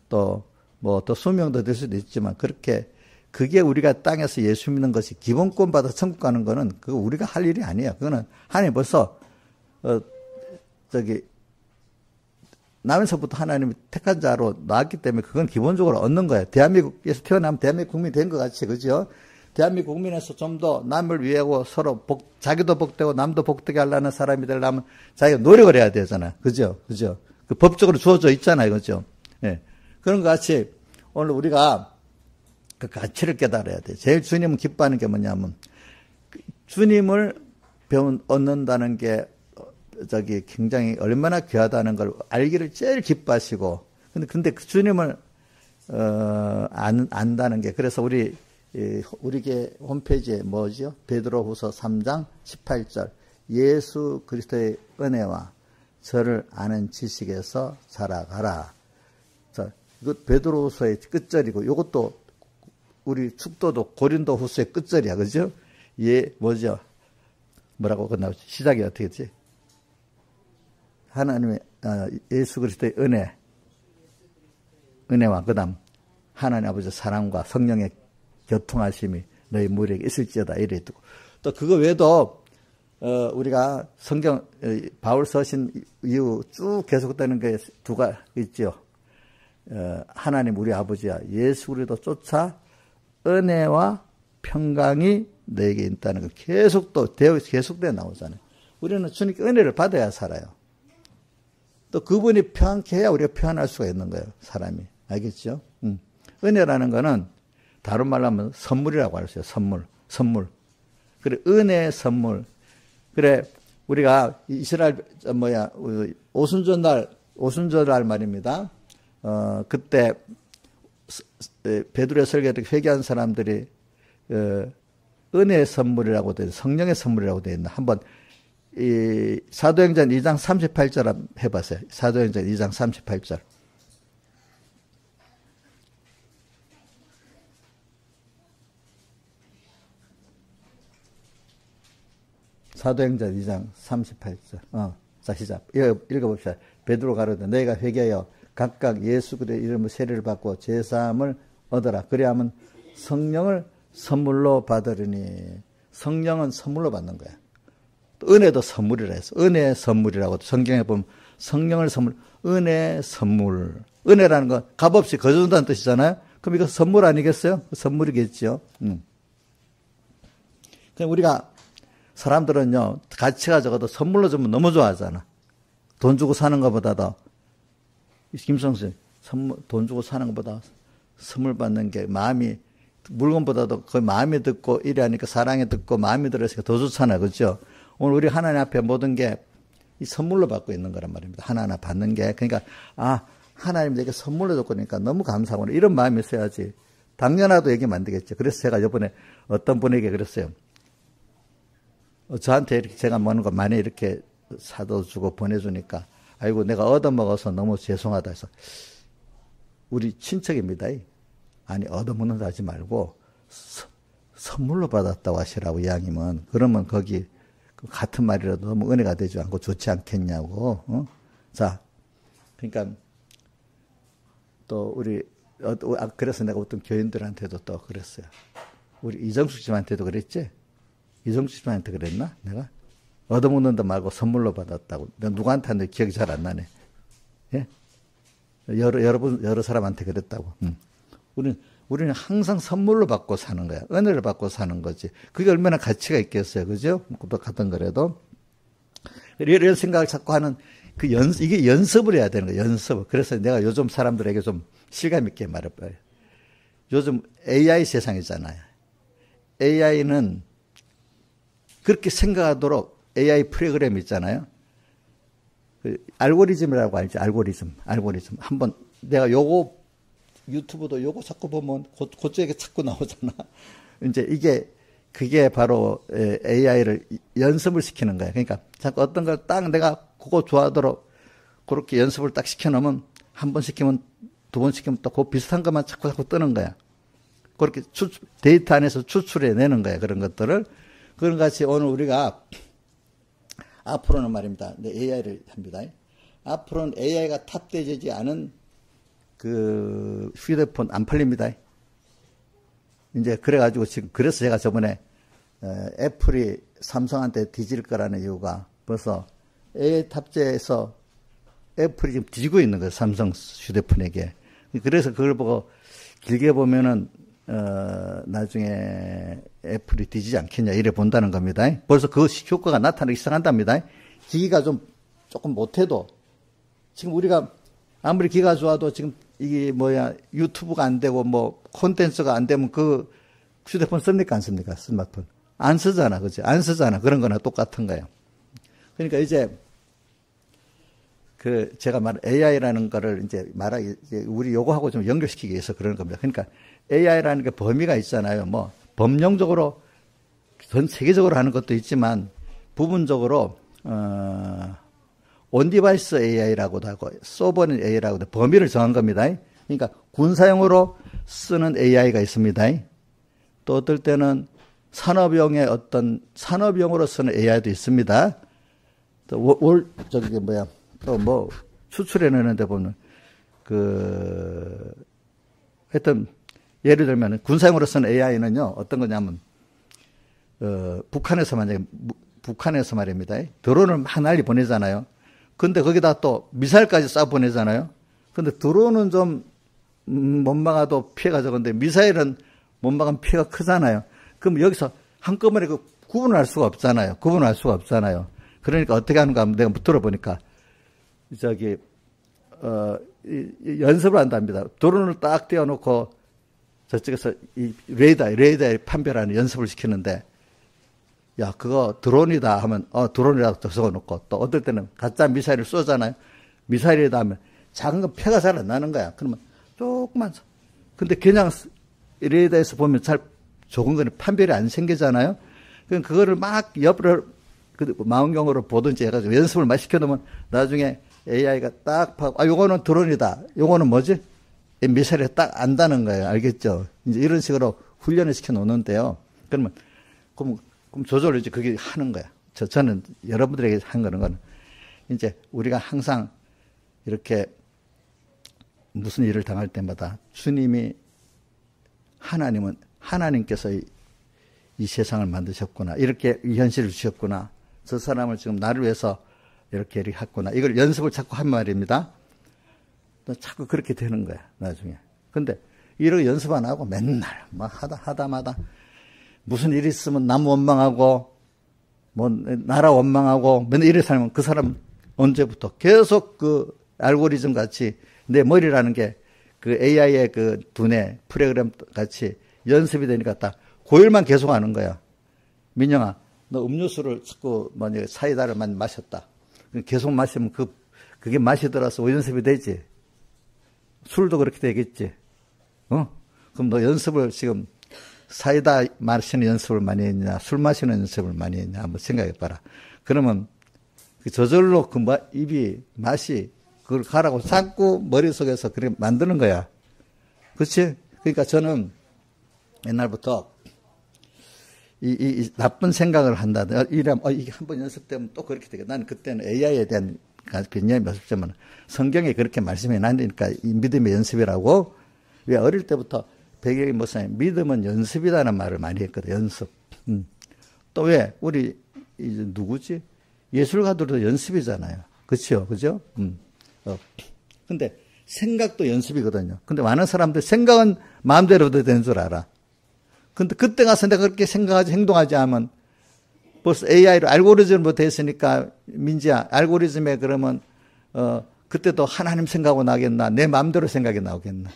또 20명도 될 수도 있지만, 그렇게 그게 우리가 땅에서 예수 믿는 것이 기본권 받아 천국 가는 거는 그거 우리가 할 일이 아니에요. 그거는 하나님 벌써 나면서부터 하나님이 택한 자로 나왔기 때문에 그건 기본적으로 얻는 거예요. 대한민국에서 태어나면 대한민국 국민이 된 것 같이, 그죠? 대한민국 국민에서 좀 더 남을 위하고 서로 자기도 복되고 남도 복되게 하려는 사람이 되려면 자기가 노력을 해야 되잖아요. 그죠? 그죠? 그 법적으로 주어져 있잖아요. 그죠? 예. 그런 것 같이 오늘 우리가 그 가치를 깨달아야 돼. 제일 주님은 기뻐하는 게 뭐냐면 주님을 얻는다는 게 굉장히 얼마나 귀하다는 걸 알기를 제일 기뻐하시고, 근데 그 주님을, 안다는 게, 그래서 우리 게 홈페이지에 뭐죠? 베드로후서 3장 18절. 예수 그리스도의 은혜와 저를 아는 지식에서 자라가라. 자, 이거 베드로후서의 끝절이고, 이것도 우리 축도도 고린도후서의 끝절이야. 그죠? 뭐죠? 뭐라고 끝나오지? 시작이 어떻게 했지? 하나님의 예수 그리스도의 은혜와 그다음 하나님 아버지 사랑과 성령의 교통하심이 너희 무리에게 있을지어다 이래 두고, 또 그거 외에도 우리가 성경 바울 서신 이후 쭉 계속되는 게 두 가지 있죠. 하나님 우리 아버지야 예수 그리스도 쫓아 은혜와 평강이 너에게 있다는 거 계속돼 나오잖아요. 우리는 주님께 은혜를 받아야 살아요. 또 그분이 평안케 해야 우리가 평안할 수가 있는 거예요. 사람이. 알겠죠? 은혜라는 거는 다른 말로 하면 선물이라고 할 수 있어요. 선물. 그래, 은혜의 선물. 그래, 우리가 이스라엘, 오순절날 말입니다. 그때, 베드로의 설교를 회개한 사람들이, 은혜의 선물이라고 돼 있는, 성령의 선물이라고 돼 있는, 한번, 사도행전 2장 38절 해봤어요. 사도행전 2장 38절. 사도행전 2장 38절. 자, 시작. 읽어봅시다. 베드로 가로되 너희가 회개하여 각각 예수 그리스도의 이름으로 세례를 받고 제사함을 얻어라. 그래야만 성령을 선물로 받으리니. 성령은 선물로 받는 거야. 또 은혜도 선물이라 해서 은혜의 선물이라고 성경에 보면 성령을 선물, 은혜의 선물. 은혜라는 건 값없이 거저준다는 뜻이잖아요. 그럼 이거 선물 아니겠어요? 선물이겠죠. 그럼 우리가 사람들은요, 가치가 적어도 선물로 주면 너무 좋아하잖아. 돈 주고 사는 것보다도, 김성수, 돈 주고 사는 것보다 선물 받는 게 마음이, 물건보다도 거의 마음이 듣고 이래 하니까 사랑이 듣고 마음이 들어서 더 좋잖아요. 그렇죠? 오늘 우리 하나님 앞에 모든 게 이 선물로 받고 있는 거란 말입니다. 하나하나 받는 게. 그러니까, 하나님 내게 선물로 줬고 그러니까 너무 감사하구나. 이런 마음이 있어야지. 당연하도 얘기하면 안 되겠죠. 그래서 제가 이번에 어떤 분에게 그랬어요. 저한테 이렇게 제가 먹는 거 많이 이렇게 사다 주고 보내주니까, 아이고, 내가 얻어먹어서 너무 죄송하다 해서, 우리 친척입니다. 아니, 얻어먹는다 하지 말고, 선물로 받았다고 하시라고, 이왕이면. 그러면 거기, 같은 말이라도 너무 은혜가 되지 않고 좋지 않겠냐고, 자, 그러니까, 또 우리, 그래서 내가 어떤 교인들한테도 또 그랬어요. 우리 이정숙 씨한테도 그랬지? 이정숙 씨한테 그랬나? 내가? 얻어먹는다 말고 선물로 받았다고. 내가 누구한테 하는데 기억이 잘 안 나네. 예? 여러 사람한테 그랬다고. 우리는 항상 선물로 받고 사는 거야. 은혜를 받고 사는 거지. 그게 얼마나 가치가 있겠어요. 그죠? 똑같은 거라도. 이런 생각을 자꾸 하는 이게 연습을 해야 되는 거야. 연습. 그래서 내가 요즘 사람들에게 좀 실감 있게 말해봐요. 요즘 AI 세상이잖아요. AI는 그렇게 생각하도록 AI 프로그램 있잖아요. 알고리즘이라고 알지, 알고리즘. 한번 내가 유튜브도 요거 자꾸 보면 그쪽에 자꾸 나오잖아. 이제 그게 바로 AI를 연습을 시키는 거야. 그러니까 자꾸 어떤 걸 딱 내가 그거 좋아하도록 그렇게 연습을 딱 시켜놓으면 한 번 시키면 두 번 시키면 또 그 비슷한 것만 자꾸 뜨는 거야. 그렇게 데이터 안에서 추출해내는 거야. 그런 것들을. 그런 같이 오늘 우리가 앞으로는 말입니다. AI를 합니다. 앞으로는 AI가 탑재되지 않은 그 휴대폰 안 팔립니다. 이제 그래가지고 지금 그래서 제가 저번에 애플이 삼성한테 뒤질 거라는 이유가 벌써 AI 탑재해서 애플이 지금 뒤지고 있는 거예요. 삼성 휴대폰에게. 그래서 그걸 보고 길게 보면은 나중에 애플이 뒤지지 않겠냐 이래 본다는 겁니다. 벌써 그 효과가 나타나기 시작한답니다. 기기가 조금 못해도 지금 우리가 아무리 기가 좋아도 지금 이게 유튜브가 안 되고 콘텐츠가 안 되면 그 휴대폰 씁니까 안 씁니까? 스마트폰 안 쓰잖아, 그죠? 안 쓰잖아. 그런 거나 똑같은 거예요. 그러니까 이제 제가 말한 AI라는 거를 이제 우리 요거하고 좀 연결시키기 위해서 그러는 겁니다. 그러니까 AI라는 게 범위가 있잖아요. 법령적으로 전 세계적으로 하는 것도 있지만 부분적으로 온디바이스 AI라고도 하고 소버린 AI라고도 범위를 정한 겁니다. 그러니까 군사용으로 쓰는 AI가 있습니다. 또 어떨 때는 산업용으로 쓰는 AI도 있습니다. 또 추출해내는데 보면 하여튼 예를 들면 군사용으로 쓰는 AI는요 어떤 거냐면 북한에서 말입니다. 드론을 막 날리 보내잖아요. 근데 거기다 또 미사일까지 쏴 보내잖아요. 근데 드론은 좀 못 막아도 피해가 적은데 미사일은 못 막으면 피해가 크잖아요. 그럼 여기서 한꺼번에 구분할 수가 없잖아요. 그러니까 어떻게 하는가 하면 내가 들어보니까 연습을 한답니다. 드론을 딱 띄워놓고 저쪽에서 이 레이더에 판별하는 연습을 시키는데 야, 그거 드론이다 하면, 드론이라고 적어놓고, 또 어떨 때는 가짜 미사일을 쏘잖아요. 미사일이다 하면 작은 건 피해가 잘 안 나는 거야. 그러면 조금만, 근데 그냥 레이더에서 보면 잘 적은 거는 판별이 안 생기잖아요. 그럼 그거를 막 옆으로, 망원경으로 보든지 해가지고 연습을 막 시켜놓으면 나중에 AI가 딱 파고, 요거는 드론이다. 요거는 뭐지? 미사일에 딱 안다는 거예요. 알겠죠? 이제 이런 식으로 훈련을 시켜 놓는데요. 그럼 조절을 이제 그게 하는 거야. 저는 여러분들에게 한 거는 이제 우리가 항상 이렇게 무슨 일을 당할 때마다 하나님께서 이 세상을 만드셨구나. 이렇게 이 현실을 주셨구나. 저 사람을 지금 나를 위해서 이렇게 했구나. 이걸 연습을 자꾸 한 말입니다. 자꾸 그렇게 되는 거야, 나중에. 근데 이렇게 연습 안 하고 맨날 하다마다 무슨 일이 있으면 남 원망하고 나라 원망하고 맨날 이래 살면 그 사람 언제부터 계속 알고리즘 같이 내 머리라는 게 AI의 두뇌 프로그램 같이 연습이 되니까 딱 고일만 계속 하는 거야. 민영아, 너 음료수를 자꾸 사이다를 많이 마셨다. 계속 마시면 그게 맛이 들어서 연습이 되지. 술도 그렇게 되겠지. 그럼 너 연습을 지금 사이다 마시는 연습을 많이 했냐, 술 마시는 연습을 많이 했냐, 한번 생각해 봐라. 그러면 저절로 입이 맛이 그걸 가라고 자꾸 머릿속에서 그렇게 만드는 거야. 그렇지? 그러니까 저는 옛날부터 이 나쁜 생각을 한다. 이게 한번 연습되면 또 그렇게 되겠다. 나는 그때는 AI에 대한 개념이 없었지만 성경에 그렇게 말씀해 놨으니까 이 믿음의 연습이라고. 왜 어릴 때부터 배경이 뭐냐면 믿음은 연습이라는 말을 많이 했거든. 연습. 또 왜 우리 누구지? 예술가들도 연습이잖아요. 그렇죠, 그죠? 근데 생각도 연습이거든요. 근데 많은 사람들 생각은 마음대로도 되는 줄 알아. 근데 그때 가서 내가 그렇게 생각하지 행동하지 않으면 벌써 AI로 알고리즘으로 됐으니까 민지야, 알고리즘에 그러면 그때도 하나님 생각하고 나겠나? 내 마음대로 생각이 나오겠나?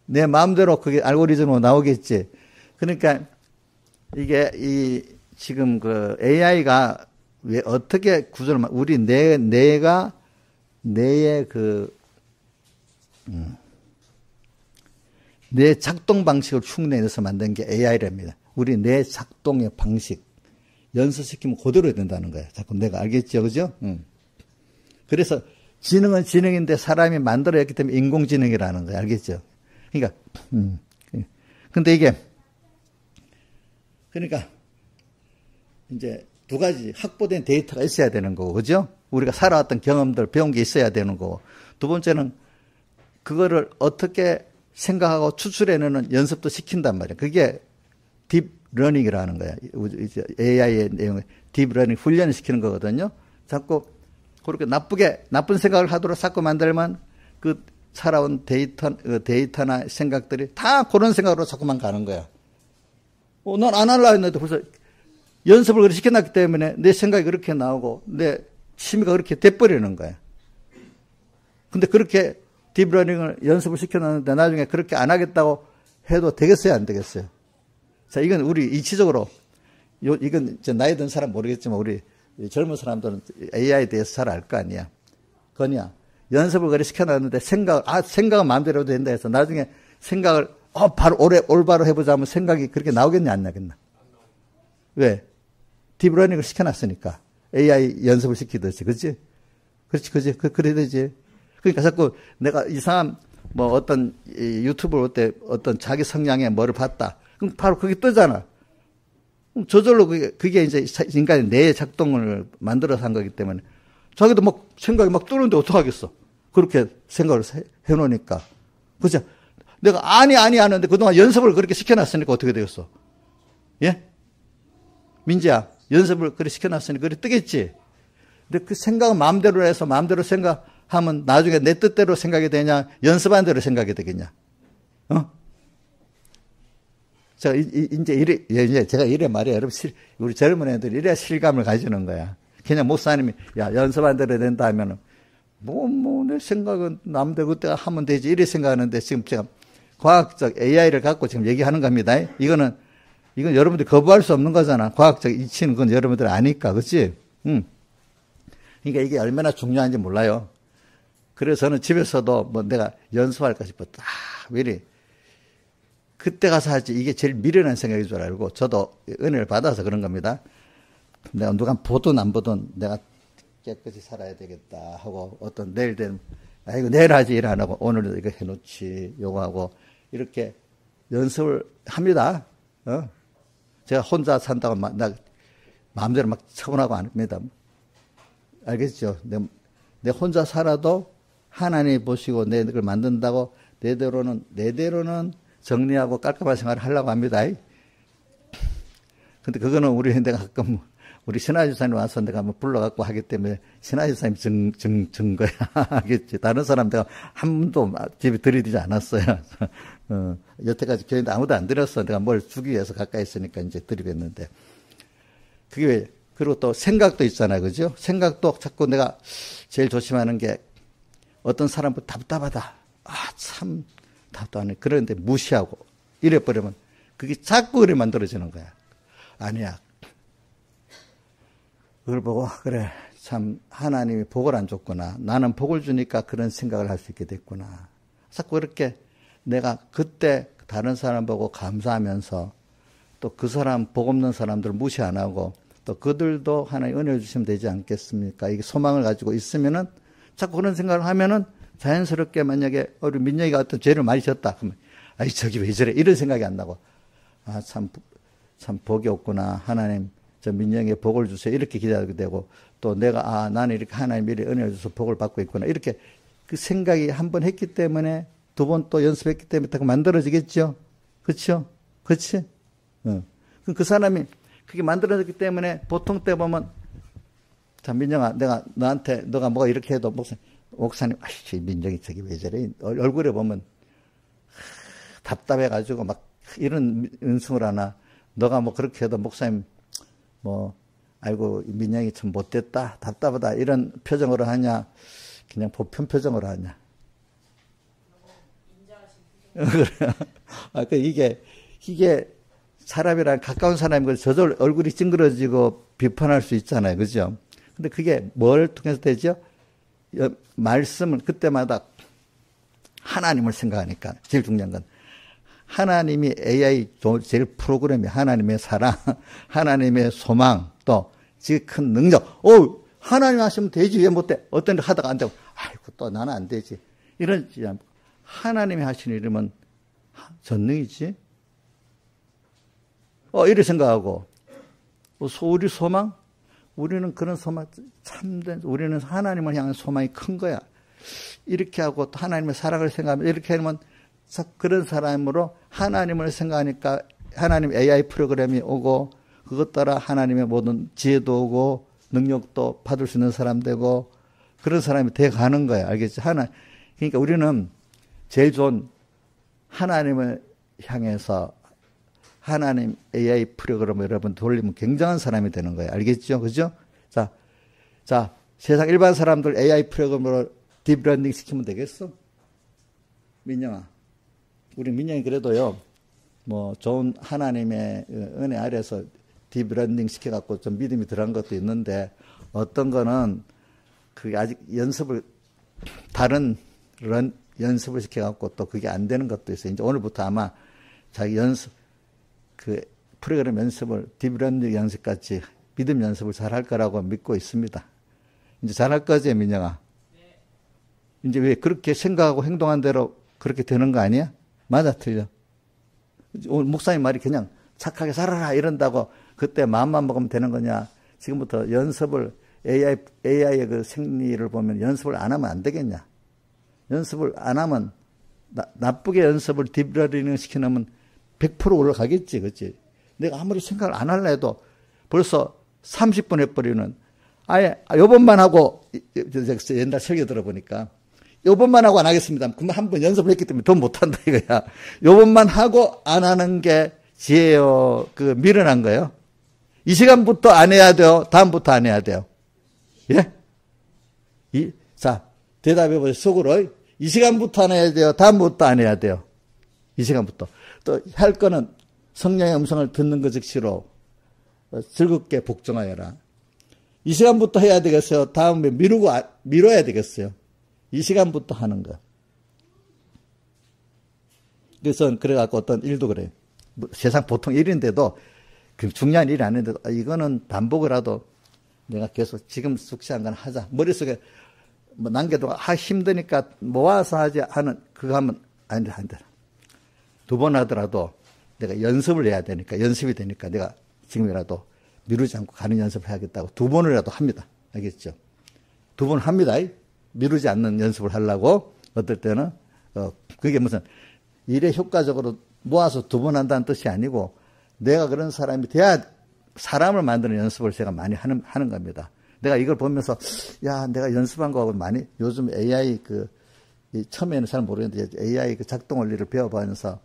내 마음대로 그게 알고리즘으로 나오겠지. 그러니까 이게 지금 AI가 왜 어떻게 구조를 우리 뇌의 뇌 작동 방식을 흉내내서 만든 게 AI랍니다. 우리 뇌 작동의 방식 연습시키면 그대로 된다는 거예요. 자꾸 내가 알겠죠, 그죠? 그래서 지능은 지능인데 사람이 만들어냈기 때문에 인공지능이라는 거예요. 알겠죠? 그러니까 근데 이게 그러니까 이제 두 가지 확보된 데이터가 있어야 되는 거고, 그죠? 우리가 살아왔던 경험들 배운 게 있어야 되는 거고, 두 번째는 그거를 어떻게 생각하고 추출해내는 연습도 시킨단 말이야. 그게 딥러닝이라는 거야. AI의 내용을 딥러닝 훈련을 시키는 거거든요. 자꾸 그렇게 나쁜 생각을 하도록 자꾸 만들면 그 살아온 데이터나 생각들이 다 그런 생각으로 자꾸만 가는 거야. 난 안 하려고 했는데 벌써 연습을 그렇게 시켜놨기 때문에 내 생각이 그렇게 나오고 내 취미가 그렇게 돼버리는 거야. 근데 그렇게 딥러닝을 연습을 시켜놨는데 나중에 그렇게 안 하겠다고 해도 되겠어요? 안 되겠어요? 자, 이건 우리 이치적으로, 이건 이제 나이 든 사람 모르겠지만 우리 젊은 사람들은 AI에 대해서 잘 알 거 아니야. 건이야. 연습을 그래 시켜놨는데 생각은 마음대로 된다 해서 나중에 생각을, 바로 올바로 해보자 하면 생각이 그렇게 나오겠냐, 안 나겠나? 왜? 딥러닝을 시켜놨으니까. AI 연습을 시키듯이. 그치? 그렇지. 그래야 되지. 그러니까 자꾸 내가 이상한 어떤 유튜브를 볼 때 어떤 자기 성향의 뭐를 봤다. 그럼 바로 그게 뜨잖아. 저절로 그게 이제 인간의 뇌의 작동을 만들어서 한 거기 때문에 자기도 생각이 뜨는데 어떡하겠어. 그렇게 생각을 해놓으니까. 그죠? 내가 아니 하는데 그동안 연습을 그렇게 시켜놨으니까 어떻게 되겠어? 예? 민지야, 연습을 그렇게 시켜놨으니까 그래 뜨겠지? 근데 그 생각은 마음대로 해서 마음대로 생각하면 나중에 내 뜻대로 생각이 되냐, 연습한 대로 생각이 되겠냐? 제가 이제 제가 이래 말이야. 여러분, 우리 젊은 애들이 이래야 실감을 가지는 거야. 그냥 목사님이, 야, 연습한 대로 된다 하면은, 내 생각은 남들 그때 하면 되지. 이래 생각하는데 지금 제가 과학적 AI를 갖고 지금 얘기하는 겁니다. 이건 여러분들이 거부할 수 없는 거잖아. 과학적 이치는 그건 여러분들 아니까. 그치? 그러니까 이게 얼마나 중요한지 몰라요. 그래서 저는 집에서도 내가 연습할까 싶어. 미리. 그때 가서 하지. 이게 제일 미련한 생각인 줄 알고 저도 은혜를 받아서 그런 겁니다. 내가 누가 보든 안 보든 내가 깨끗이 살아야 되겠다 하고 내일 되면 내일 하지 일 안 하고 오늘도 이거 해놓지 요거 하고 이렇게 연습을 합니다. 제가 혼자 산다고 나 마음대로 처분하고 안 합니다. 알겠죠? 내 혼자 살아도 하나님이 보시고 내 걸 만든다고 내대로는 정리하고 깔끔한 생활을 하려고 합니다. 근데 그거는 내가 가끔 우리 신하주 사님 와서 내가 한번 불러갖고 하기 때문에 신하주 사님 증거야. 하겠지. 다른 사람 내가 한 번도 집에 들이대지 않았어요. 여태까지 교회인데 아무도 안 들였어. 내가 뭘 주기 위해서 가까이 있으니까 이제 드리겠는데. 그게 왜? 그리고 또 생각도 있잖아요. 그죠? 생각도 자꾸 내가 제일 조심하는 게 어떤 사람은 답답하다. 참 답답하네. 그런데 무시하고 이래버리면 그게 자꾸 그래 만들어지는 거야. 아니야. 그걸 보고 그래 참 하나님이 복을 안 줬구나. 나는 복을 주니까 그런 생각을 할 수 있게 됐구나. 자꾸 이렇게 내가 그때 다른 사람 보고 감사하면서 또 그 사람 복 없는 사람들 무시 안 하고 또 그들도 하나님 은혜를 주시면 되지 않겠습니까? 이게 소망을 가지고 있으면은 자꾸 그런 생각을 하면은 자연스럽게 만약에 우리 민영이가 어떤 죄를 많이 졌다. 그러면 저기 왜 저래? 이런 생각이 안 나고 참 복이 없구나. 하나님 저 민영이에 복을 주세요. 이렇게 기도하게 되고 또 내가 나는 이렇게 하나님 미리 은혜를 줘서 복을 받고 있구나. 이렇게 그 생각이 한 번 했기 때문에 두 번 또 연습했기 때문에 딱 만들어지겠죠. 그렇죠? 그렇지? 그럼 그 사람이 그게 만들어졌기 때문에 보통 때 보면 자 민영아 내가 너한테 너가 뭐가 이렇게 해도 목사님 민정이 저기 왜 저래? 얼굴에 보면 답답해가지고 막 이런 은승을 하나 너가 그렇게 해도 목사님 아이고 민영이 참 못됐다 답답하다 이런 표정으로 하냐 그냥 보편 표정으로 하냐. 이게 사람이랑 가까운 사람이고 저절 얼굴이 찡그러지고 비판할 수 있잖아요. 그죠? 근데 그게 뭘 통해서 되죠? 말씀을 그때마다 하나님을 생각하니까 제일 중요한 건 하나님이 AI 제일 프로그램이 하나님의 사랑, 하나님의 소망, 또 지금 큰 능력. 하나님 하시면 되지 왜 못돼? 어떤 일 하다가 안 되고 아이고 또 나는 안 되지. 이런지 않고 하나님이 하시는 일이면 전능이지. 이렇게 생각하고 우리 소망? 우리는 그런 소망 참된 우리는 하나님을 향한 소망이 큰 거야. 이렇게 하고 또 하나님의 사랑을 생각하면 이렇게 하면 그런 사람으로 하나님을 생각하니까 하나님 AI 프로그램이 오고 그것 따라 하나님의 모든 지혜도 오고 능력도 받을 수 있는 사람 되고 그런 사람이 돼 가는 거예요. 알겠죠? 그러니까 우리는 제일 좋은 하나님을 향해서 하나님 AI 프로그램을 여러분 돌리면 굉장한 사람이 되는 거예요. 알겠죠? 그죠? 자, 세상 일반 사람들 AI 프로그램으로 딥러닝 시키면 되겠어? 민영아. 우리 민영이 그래도요, 뭐, 좋은 하나님의 은혜 아래서 딥러닝 시켜갖고 좀 믿음이 들어간 것도 있는데, 어떤 거는 그게 아직 다른 연습을 시켜갖고 또 그게 안 되는 것도 있어요. 이제 오늘부터 아마 자기 프로그램 연습을 딥러닝 연습같이 믿음 연습을 잘 할 거라고 믿고 있습니다. 이제 잘 할 거지, 민영아? 네. 이제 왜 그렇게 생각하고 행동한 대로 그렇게 되는 거 아니야? 맞아, 틀려? 오늘 목사님 말이 그냥 착하게 살아라 이런다고 그때 마음만 먹으면 되는 거냐? 지금부터 연습을 AI의 그 생리를 보면 연습을 안 하면 안 되겠냐? 연습을 안 하면 나쁘게 연습을 딥러닝 시켜놓으면 100% 올라가겠지, 그렇지? 내가 아무리 생각을 안 할래 해도 벌써 30분 해버리는 아예 요번만 하고 옛날 설교 들어보니까 요번만 하고 안 하겠습니다. 그럼 한 번 연습을 했기 때문에 더 못한다 이거야. 요번만 하고 안 하는 게 지혜요. 미련한 거예요. 이 시간부터 안 해야 돼요. 다음부터 안 해야 돼요. 예? 자, 대답해보세요. 속으로. 이 시간부터 안 해야 돼요. 다음부터 안 해야 돼요. 이 시간부터. 또 할 거는 성령의 음성을 듣는 것 즉시로 즐겁게 복종하여라. 이 시간부터 해야 되겠어요. 다음에 미뤄야 되겠어요. 이 시간부터 하는 거. 그래서 그래갖고 어떤 일도 그래요. 세상 보통 일인데도 중요한 일이 아닌데도 이거는 반복을 하도 내가 계속 지금 숙지한 건 하자. 머릿속에 남겨도 힘드니까 모아서 하지 하는 그거 하면 안 돼. 2번 하더라도 내가 연습을 해야 되니까 연습이 되니까 내가 지금이라도 미루지 않고 가는 연습을 해야겠다고 2번이라도 합니다. 알겠죠? 2번 합니다. 미루지 않는 연습을 하려고 어떨 때는 그게 무슨 일에 효과적으로 모아서 2번 한다는 뜻이 아니고 내가 그런 사람이 돼야 사람을 만드는 연습을 제가 많이 하는 겁니다. 내가 이걸 보면서 야 내가 연습한 거하고 많이 요즘 AI 처음에는 잘 모르겠는데 AI 작동 원리를 배워보면서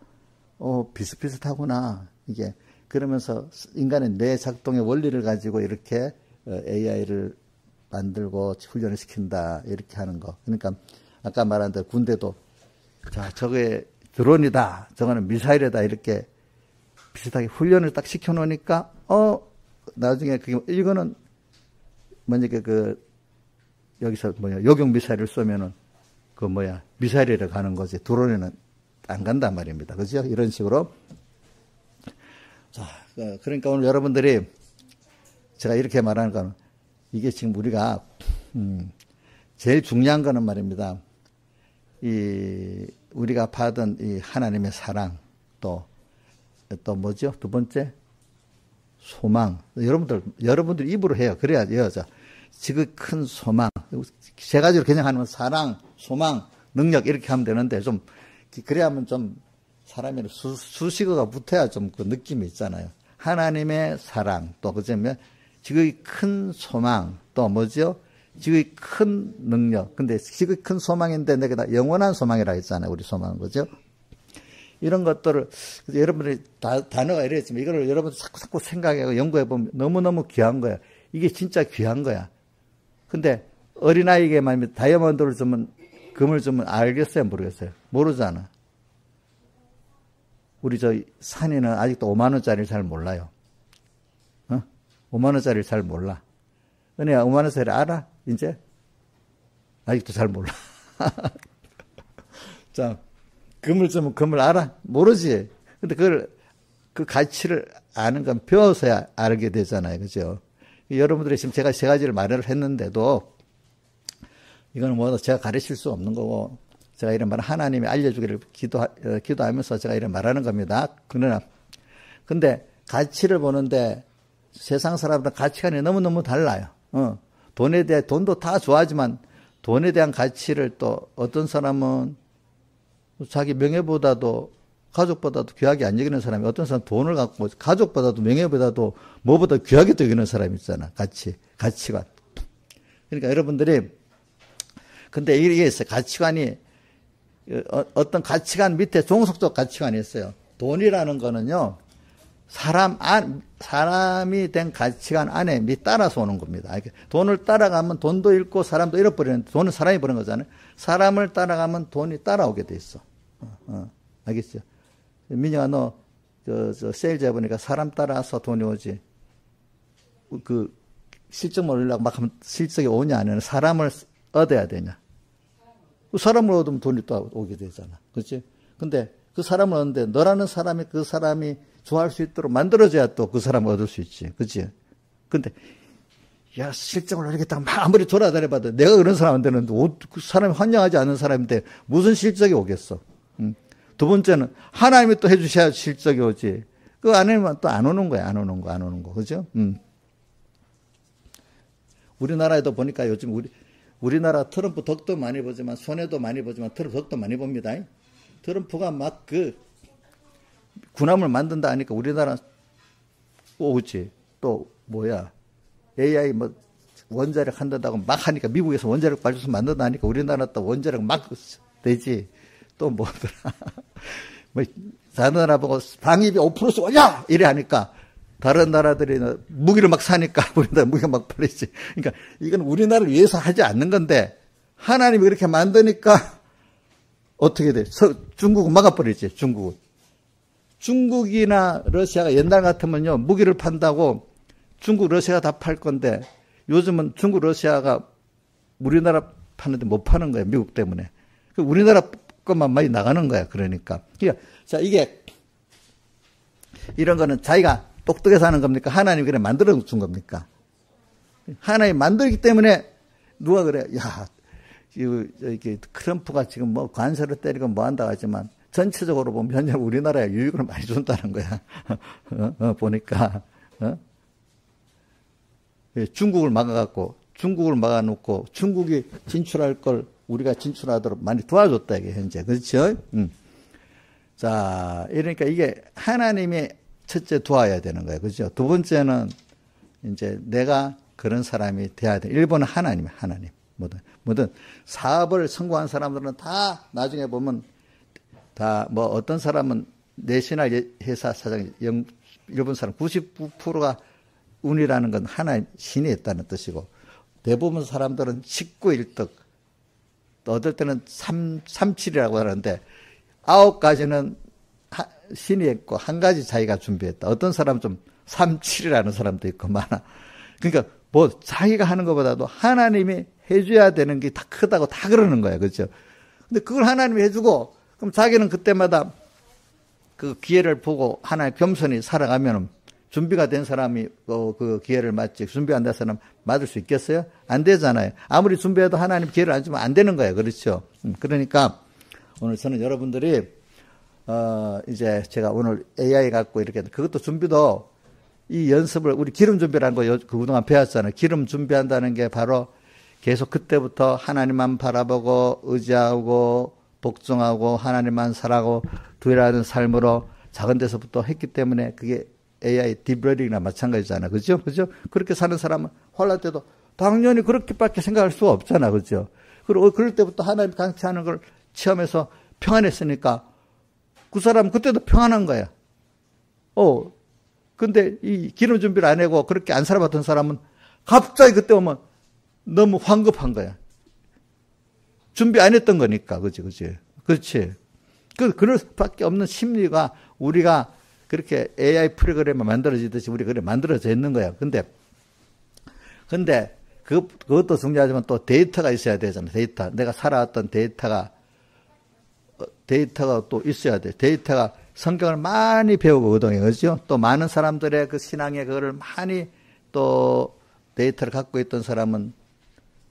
비슷비슷하구나 이게 그러면서 인간의 뇌 작동의 원리를 가지고 이렇게 AI를 만들고 훈련을 시킨다 이렇게 하는 거. 그러니까 아까 말한 대로 군대도 자 저게 드론이다 저거는 미사일이다 이렇게 비슷하게 훈련을 딱 시켜놓으니까 나중에 그게 이거는 만약에 여기서 요격 미사일을 쏘면은 미사일이라 가는 거지 드론에는 안 간단 말입니다. 그죠? 이런 식으로. 자, 그러니까 오늘 여러분들이 제가 이렇게 말하는 건 이게 지금 우리가 제일 중요한 거는 말입니다. 우리가 받은 이 하나님의 사랑 또 뭐죠? 2번째 소망. 여러분들 입으로 해요. 그래야 자 지극히 큰 소망. 3가지로 그냥 하면 사랑, 소망, 능력 이렇게 하면 되는데 좀 그래야면 좀 사람이 수식어가 붙어야 좀 그 느낌이 있잖아요. 하나님의 사랑, 또 그다음에 지극히 큰 소망, 또 뭐죠? 지극히 큰 능력. 근데 지극히 큰 소망인데 내가 영원한 소망이라 했잖아요. 우리 소망은 그죠? 이런 것들을 여러분들이 단어가 이랬지만 이거를 여러분들 자꾸 생각하고 연구해 보면 너무너무 귀한 거야. 이게 진짜 귀한 거야. 근데 어린아이에게 말하면 다이아몬드를 주면 금을 주면 알겠어요? 모르겠어요? 모르잖아. 우리 산이는 아직도 5만원짜리를 잘 몰라요. 5만원짜리를 잘 몰라. 은혜야, 5만원짜리 알아? 이제? 아직도 잘 몰라. 자, 금을 주면 금을 알아? 모르지. 근데 그 가치를 아는 건 배워서야 알게 되잖아요. 그죠? 여러분들이 지금 제가 3가지를 말을 했는데도 이거는 뭐 제가 가르칠 수 없는 거고 제가 이런 말 하나님이 알려주기를 기도하면서 제가 이런 말하는 겁니다. 그러나 근데 가치를 보는데 세상 사람들은 가치관이 너무너무 달라요. 돈도 다 좋아하지만 돈에 대한 가치를 또 어떤 사람은 자기 명예보다도 가족보다도 귀하게 안 여기는 사람이 어떤 사람 돈을 갖고 가족보다도 명예보다도 뭐보다 귀하게 여기는 사람이 있잖아. 가치관. 그러니까 여러분들이 근데 이게 있어요. 가치관이 어떤 가치관 밑에 종속적 가치관이 있어요. 돈이라는 거는요. 사람이 된 가치관 안에 따라서 오는 겁니다. 돈을 따라가면 돈도 잃고 사람도 잃어버리는데 돈은 사람이 버는 거잖아요. 사람을 따라가면 돈이 따라오게 돼 있어. 알겠죠? 민영아, 너, 세일즈 해보니까 사람 따라서 돈이 오지. 실적 올리려고 막 하면 실적이 오냐, 안 오냐. 사람을 얻어야 되냐. 사람을 얻으면 돈이 또 오게 되잖아. 그렇지? 근데 그 사람을 얻는데 너라는 사람이 그 사람이 좋아할 수 있도록 만들어줘야 또 그 사람을 얻을 수 있지. 그치? 근데, 야, 실적을 올리겠다고 막 아무리 돌아다녀봐도 내가 그런 사람 안 되는데, 그 사람이 환영하지 않은 사람인데 무슨 실적이 오겠어? 두 번째는 하나님이 또 해주셔야 실적이 오지. 그 아니면 또 안 오는 거야. 안 오는 거. 그죠? 우리나라에도 보니까 요즘 우리나라 트럼프 덕도 많이 보지만 손해도 많이 보지만 트럼프 덕도 많이 봅니다. 트럼프가 막 군함을 만든다 하니까 우리나라 오지. 또 뭐야 AI 뭐 원자력 한다고 막 하니까 미국에서 원자력 발전소 만든다 하니까 우리나라 또 원자력 막 되지. 또 뭐더라. 뭐 다른 나라 보고 방위비 5%씩 올려 이래 하니까 다른 나라들이 무기를 막 사니까 우리나라 무기가 막 팔리지. 그러니까 이건 우리나라를 위해서 하지 않는 건데 하나님이 그렇게 만드니까 어떻게 돼? 중국은 막아버리지. 중국이나 러시아가 옛날 같으면요 무기를 판다고 중국 러시아가 다 팔 건데 요즘은 중국 러시아가 우리나라 파는데 못 파는 거예요. 미국 때문에. 우리나라 것만 많이 나가는 거야. 그러니까 자 이게 이런 거는 자기가 똑똑해서 하는 겁니까? 하나님이 그래 만들어 준 겁니까? 하나님이 만들기 때문에 누가 그래? 야, 이게 트럼프가 지금 뭐 관세를 때리고 뭐 한다고 하지만 전체적으로 보면 현재 우리나라에 유익을 많이 준다는 거야. 보니까 중국을 막아놓고 중국이 진출할 걸 우리가 진출하도록 많이 도와줬다 이게 현재. 그렇죠? 자, 이러니까 이게 하나님이 첫째 도와야 되는 거예요. 그렇죠? 두 번째는 이제 내가 그런 사람이 돼야 돼. 1번은 하나님. 뭐든 사업을 성공한 사람들은 다 나중에 보면 다 뭐 어떤 사람은 내시나 회사 사장 일본 사람 99%가 운이라는 건 하나님 신이 있다는 뜻이고 대부분 사람들은 19일득 또 어떨 때는 37이라고 하는데 9가지는 신이 있고 한 가지 자기가 준비했다. 어떤 사람은 좀 37이라는 사람도 있고 많아. 그러니까 뭐 자기가 하는 것보다도 하나님이 해줘야 되는 게 다 크다고 다 그러는 거야. 그렇죠? 근데 그걸 하나님이 해주고 그럼 자기는 그때마다 그 기회를 보고 하나의 겸손히 살아가면 준비가 된 사람이 그 기회를 맞지 준비 안 된 사람 맞을 수 있겠어요? 안 되잖아요. 아무리 준비해도 하나님 기회를 안 주면 안 되는 거예요. 그렇죠? 그러니까 오늘 저는 여러분들이 이제 제가 오늘 AI 갖고 이렇게 그것도 준비도 이 연습을 우리 기름 준비라는 거 그동안 배웠잖아요. 기름 준비한다는 게 바로 계속 그때부터 하나님만 바라보고 의지하고 복종하고 하나님만 살아고 두려워하는 삶으로 작은 데서부터 했기 때문에 그게 AI 딥러닝이나 마찬가지잖아. 그죠? 그렇게 사는 사람은 환난 때도 당연히 그렇게밖에 생각할 수가 없잖아. 그죠? 그리고 그럴 때부터 하나님 강치하는 걸 체험해서 평안했으니까 그 사람은 그때도 평안한 거야. 근데 이 기름 준비를 안 하고 그렇게 안 살아봤던 사람은 갑자기 그때 오면 너무 황급한 거야. 준비 안 했던 거니까. 그렇지. 그럴 수밖에 없는 심리가 우리가 그렇게 AI 프로그램이 만들어지듯이 우리가 그래 만들어져 있는 거야. 근데 그것도 중요하지만 또 데이터가 있어야 되잖아. 데이터. 내가 살아왔던 데이터가 또 있어야 돼. 데이터가 성경을 많이 배우고 의동해. 그죠? 또 많은 사람들의 그 신앙의 그거를 많이 또 데이터를 갖고 있던 사람은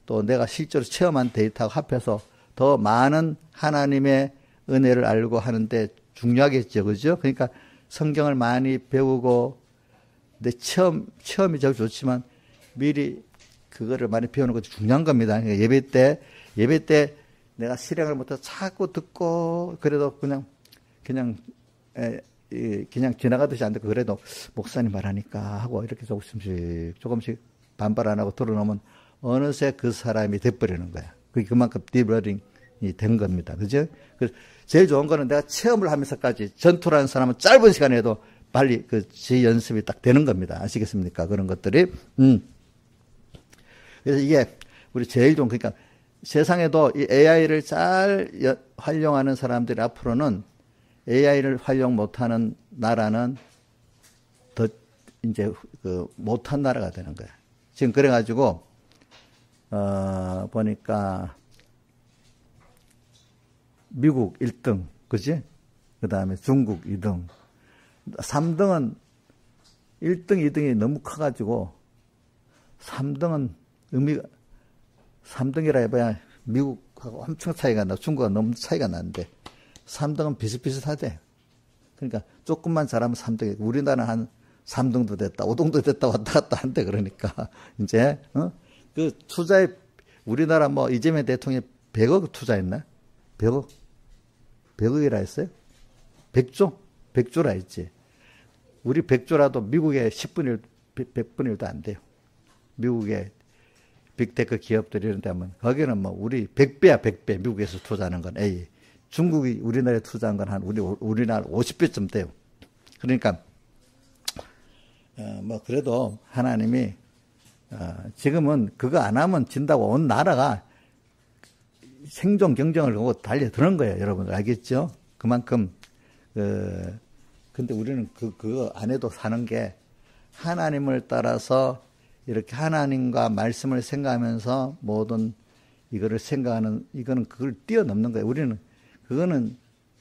또 내가 실제로 체험한 데이터하고 합해서 더 많은 하나님의 은혜를 알고 하는데 중요하겠죠. 그죠? 그러니까 성경을 많이 배우고, 근데 체험이 제일 좋지만 미리 그거를 많이 배우는 것도 중요한 겁니다. 그러니까 예배 때 내가 실행을 못해서 자꾸 듣고, 그래도 그냥 지나가듯이 안 듣고, 그래도 목사님 말하니까 하고, 이렇게 조금씩 반발 안 하고 들어놓으면, 어느새 그 사람이 돼버리는 거야. 그게 그만큼 디버링이 된 겁니다. 그죠? 그래서 제일 좋은 거는 내가 체험을 하면서까지 전투라는 사람은 짧은 시간에도 빨리 제 연습이 딱 되는 겁니다. 아시겠습니까? 그런 것들이. 그래서 이게 우리 제일 좋은, 그러니까 세상에도 이 AI를 잘 활용하는 사람들이 앞으로는 AI를 활용 못하는 나라는 더 이제 못한 나라가 되는 거야. 지금 그래가지고 보니까 미국 1등, 그지? 그 다음에 중국 2등. 3등은 1등, 2등이 너무 커가지고 3등은 3등이라 해봐야 미국하고 엄청 차이가 나, 중국과 너무 차이가 나는데 3등은 비슷비슷하대. 그러니까 조금만 잘하면 3등이고 우리나라는 한 3등도 됐다, 5등도 됐다 왔다 갔다 한대. 그러니까 이제 그 투자에 우리나라 뭐 이재명 대통령이 100억 투자했나? 100억이라 했어요? 100조라 했지. 우리 100조라도 미국의 10분의 1, 100분의 1도 안 돼요. 미국의 빅테크 기업들이 이런 데 하면 거기는 뭐 우리 100배야 100배. 미국에서 투자하는 건 A. 중국이 우리나라에 투자한 건 한 우리나라 50배쯤 돼요. 그러니까 뭐 그래도 하나님이 지금은 그거 안 하면 진다고 온 나라가 생존 경쟁을 하고 달려드는 거예요. 여러분들 알겠죠? 그만큼 근데 우리는 그거 안 해도 사는 게 하나님을 따라서 이렇게 하나님과 말씀을 생각하면서 모든 이거를 생각하는, 이거는 그걸 뛰어넘는 거예요. 우리는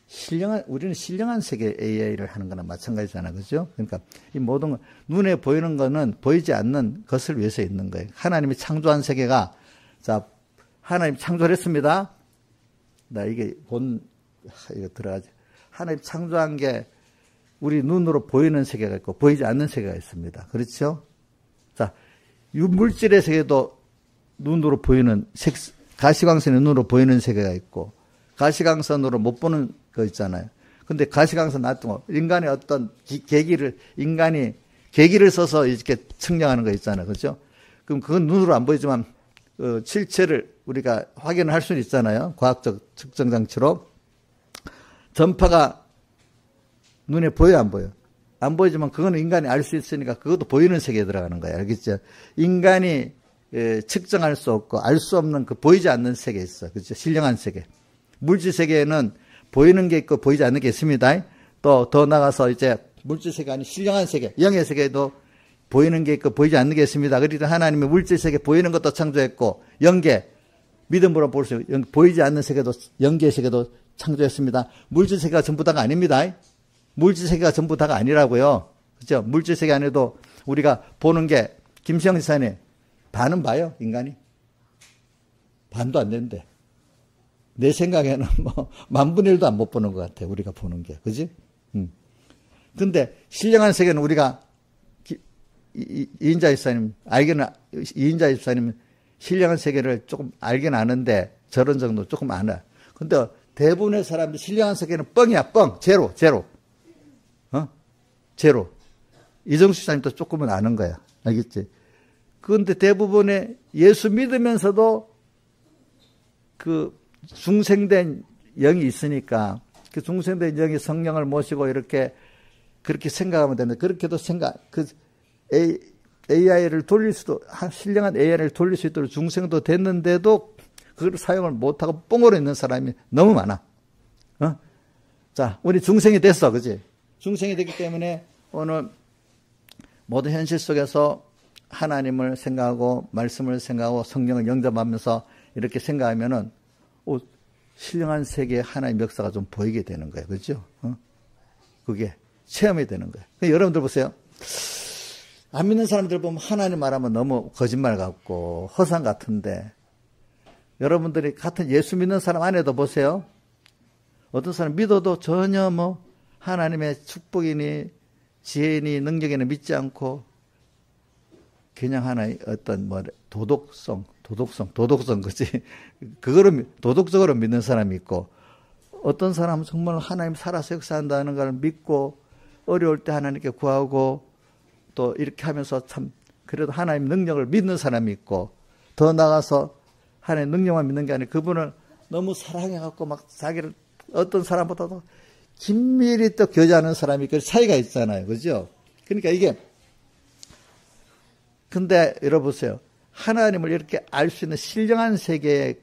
신령한 세계 AI를 하는 거나 마찬가지잖아. 그죠? 그러니까 이 모든 눈에 보이는 거는 보이지 않는 것을 위해서 있는 거예요. 하나님이 창조한 세계가, 자, 하나님 창조를 했습니다. 이거 들어가지. 하나님 창조한 게 우리 눈으로 보이는 세계가 있고 보이지 않는 세계가 있습니다. 그렇죠? 자, 물질의 세계도 눈으로 보이는, 가시광선의 눈으로 보이는 세계가 있고 가시광선으로 못 보는 거 있잖아요. 근데 가시광선 놔두고 인간의 어떤 인간이 계기를 써서 이렇게 측량하는 거 있잖아요. 그렇죠? 그럼 그건 눈으로 안 보이지만 실체를 우리가 확인을 할 수는 있잖아요. 과학적 측정 장치로. 전파가 눈에 보여 안 보여? 안 보이지만 그거는 인간이 알 수 있으니까 그것도 보이는 세계에 들어가는 거예요. 알겠죠? 인간이 측정할 수 없고 알 수 없는 그 보이지 않는 세계에 있어. 그렇죠? 신령한 세계. 물질 세계에는 보이는 게 있고 보이지 않는 게 있습니다. 또 더 나가서 이제 물질 세계 아닌 신령한 세계, 영의 세계도 보이는 게 있고 보이지 않는 게 있습니다. 그러니까 하나님이 물질 세계 보이는 것도 창조했고 영계, 믿음으로 볼 수 있는 보이지 않는 세계도, 영계 세계도 창조했습니다. 물질 세계가 전부 다가 아닙니다. 물질 세계가 전부 다가 아니라고요. 그죠? 물질 세계 안에도 우리가 보는 게, 김시영 지사님, 반은 봐요, 인간이. 반도 안 되는데. 내 생각에는 뭐, 10,000분의 1도 안 못 보는 것 같아, 우리가 보는 게. 그지? 근데, 신령한 세계는 우리가, 이인자 집사님, 이인자 집사님, 신령한 세계를 조금 알긴 아는데, 저런 정도 조금 알아. 근데, 대부분의 사람들, 신령한 세계는 뻥이야, 뻥. 제로. 제로. 이정수 집사님도 조금은 아는 거야. 알겠지? 그런데 대부분의 예수 믿으면서도 그 중생된 영이 있으니까 그 중생된 영이 성령을 모시고 이렇게 그렇게 생각하면 되는데 그렇게도 AI를 돌릴 수도, 신령한 AI를 돌릴 수 있도록 중생도 됐는데도 그걸 사용을 못하고 뻥으로 있는 사람이 너무 많아. 자, 우리 중생이 됐어. 그지? 중생이 됐기 때문에 오늘 모든 현실 속에서 하나님을 생각하고 말씀을 생각하고 성령을 영접하면서 이렇게 생각하면은 신령한 세계의 하나님의 역사가 좀 보이게 되는 거예요. 그렇죠? 그게 체험이 되는 거예요. 그러니까 여러분들 보세요. 안 믿는 사람들 보면 하나님 말하면 너무 거짓말 같고 허상 같은데 여러분들이 같은 예수 믿는 사람 안에도 보세요. 어떤 사람 믿어도 전혀 뭐 하나님의 축복이니 지혜니 능력이니 믿지 않고 그냥 하나의 어떤 도덕성, 그치? 그거를 도덕적으로 믿는 사람이 있고, 어떤 사람은 정말 하나님 살아서 역사한다는 걸 믿고, 어려울 때 하나님께 구하고, 또 이렇게 하면서 참, 그래도 하나님 능력을 믿는 사람이 있고, 더 나아가서 하나님 능력만 믿는 게 아니라 그분을 너무 사랑해갖고 막 자기를 어떤 사람보다도 긴밀히 또 교제하는 사람이 그 차이가 있잖아요. 그죠? 그러니까 이게, 근데 여러분 보세요. 하나님을 이렇게 알 수 있는 신령한 세계의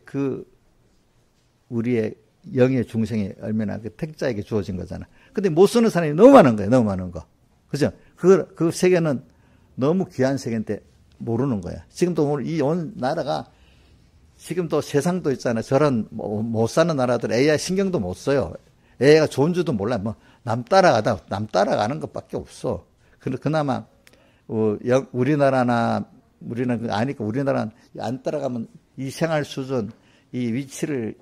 우리의 영의 중생이 얼마나 그 택자에게 주어진 거잖아. 근데 못 쓰는 사람이 너무 많은 거예요. 너무 많은 거. 그죠? 그 세계는 너무 귀한 세계인데 모르는 거야. 지금도 오늘 이 온 나라가 지금도 세상도 있잖아요. 저런 못 사는 나라들 AI 신경도 못 써요. AI가 좋은 줄도 몰라. 남 따라가는 것밖에 없어. 그나마 우리나라는 아니까 우리나라는 안 따라가면 이 생활 수준, 이 위치를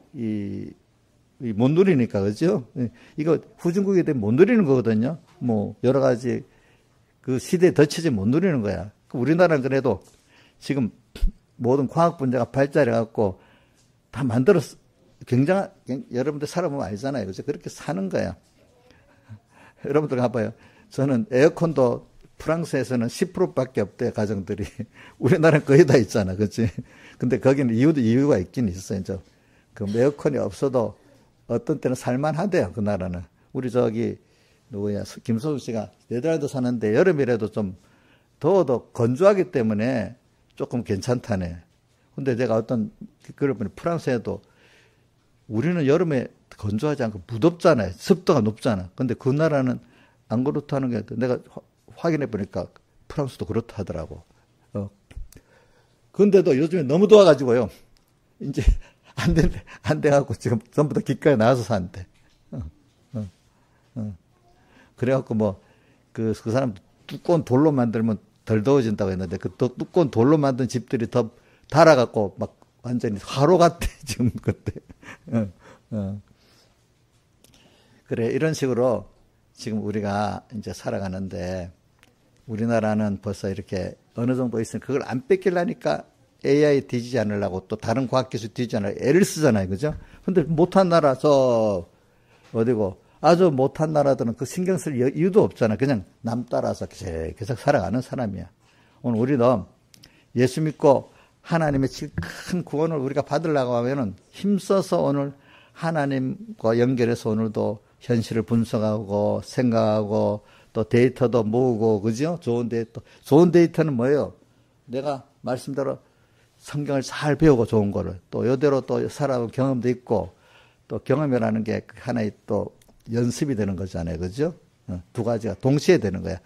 못 누리니까, 그죠? 이거 후진국이 되면 못 누리는 거거든요. 여러 가지 그 시대에 덧치지 못 누리는 거야. 우리나라는 그래도 지금 모든 과학 분야가 발달해갖고 다 만들었어. 여러분들 살아보면 알잖아요. 그죠? 그렇게 사는 거야. 여러분들 가봐요. 저는 에어컨도 프랑스에서는 10%밖에 없대요, 가정들이. 우리나라는 거의 다 있잖아. 그치? 근데 거기는 이유가 있긴 있어요. 그 에어컨이 없어도 어떤 때는 살만하대요, 그 나라는. 우리 김소수 씨가 네덜란드 사는데 여름이라도 좀 더워도 건조하기 때문에 조금 괜찮다네. 근데 제가 그걸 보니 프랑스에도 우리는 여름에 건조하지 않고 무덥잖아요. 습도가 높잖아. 근데 그 나라는 안 그렇다는 게 내가 확인해 보니까 프랑스도 그렇다 하더라고. 근데도 요즘에 너무 더워가지고요. 이제 안 돼갖고 지금 전부 다 기가에 나와서 산대. 그래갖고 그 사람 두꺼운 돌로 만들면 덜 더워진다고 했는데 그 두꺼운 돌로 만든 집들이 더 달아갖고 막 완전히 화로 같대, 지금 그때. 그래, 이런 식으로 지금 우리가 이제 살아가는데 우리나라는 벌써 이렇게 어느 정도 있으면 그걸 안 뺏기려니까 AI 뒤지지 않으려고 또 다른 과학기술 뒤지지 않으려고 애를 쓰잖아요. 그죠? 근데 못한 나라, 아주 못한 나라들은 그 신경 쓸 이유도 없잖아. 그냥 남 따라서 계속 살아가는 사람이야. 오늘 우리도 예수 믿고 하나님의 큰 구원을 우리가 받으려고 하면은 힘써서 오늘 하나님과 연결해서 오늘도 현실을 분석하고 생각하고 또 데이터도 모으고, 그죠? 좋은 데이터는 뭐예요? 내가 말씀대로 성경을 잘 배우고 좋은 거를 또 이대로 또 살아온 경험도 있고 또 경험이라는 게 하나의 또 연습이 되는 거잖아요. 그죠? 두 가지가 동시에 되는 거야.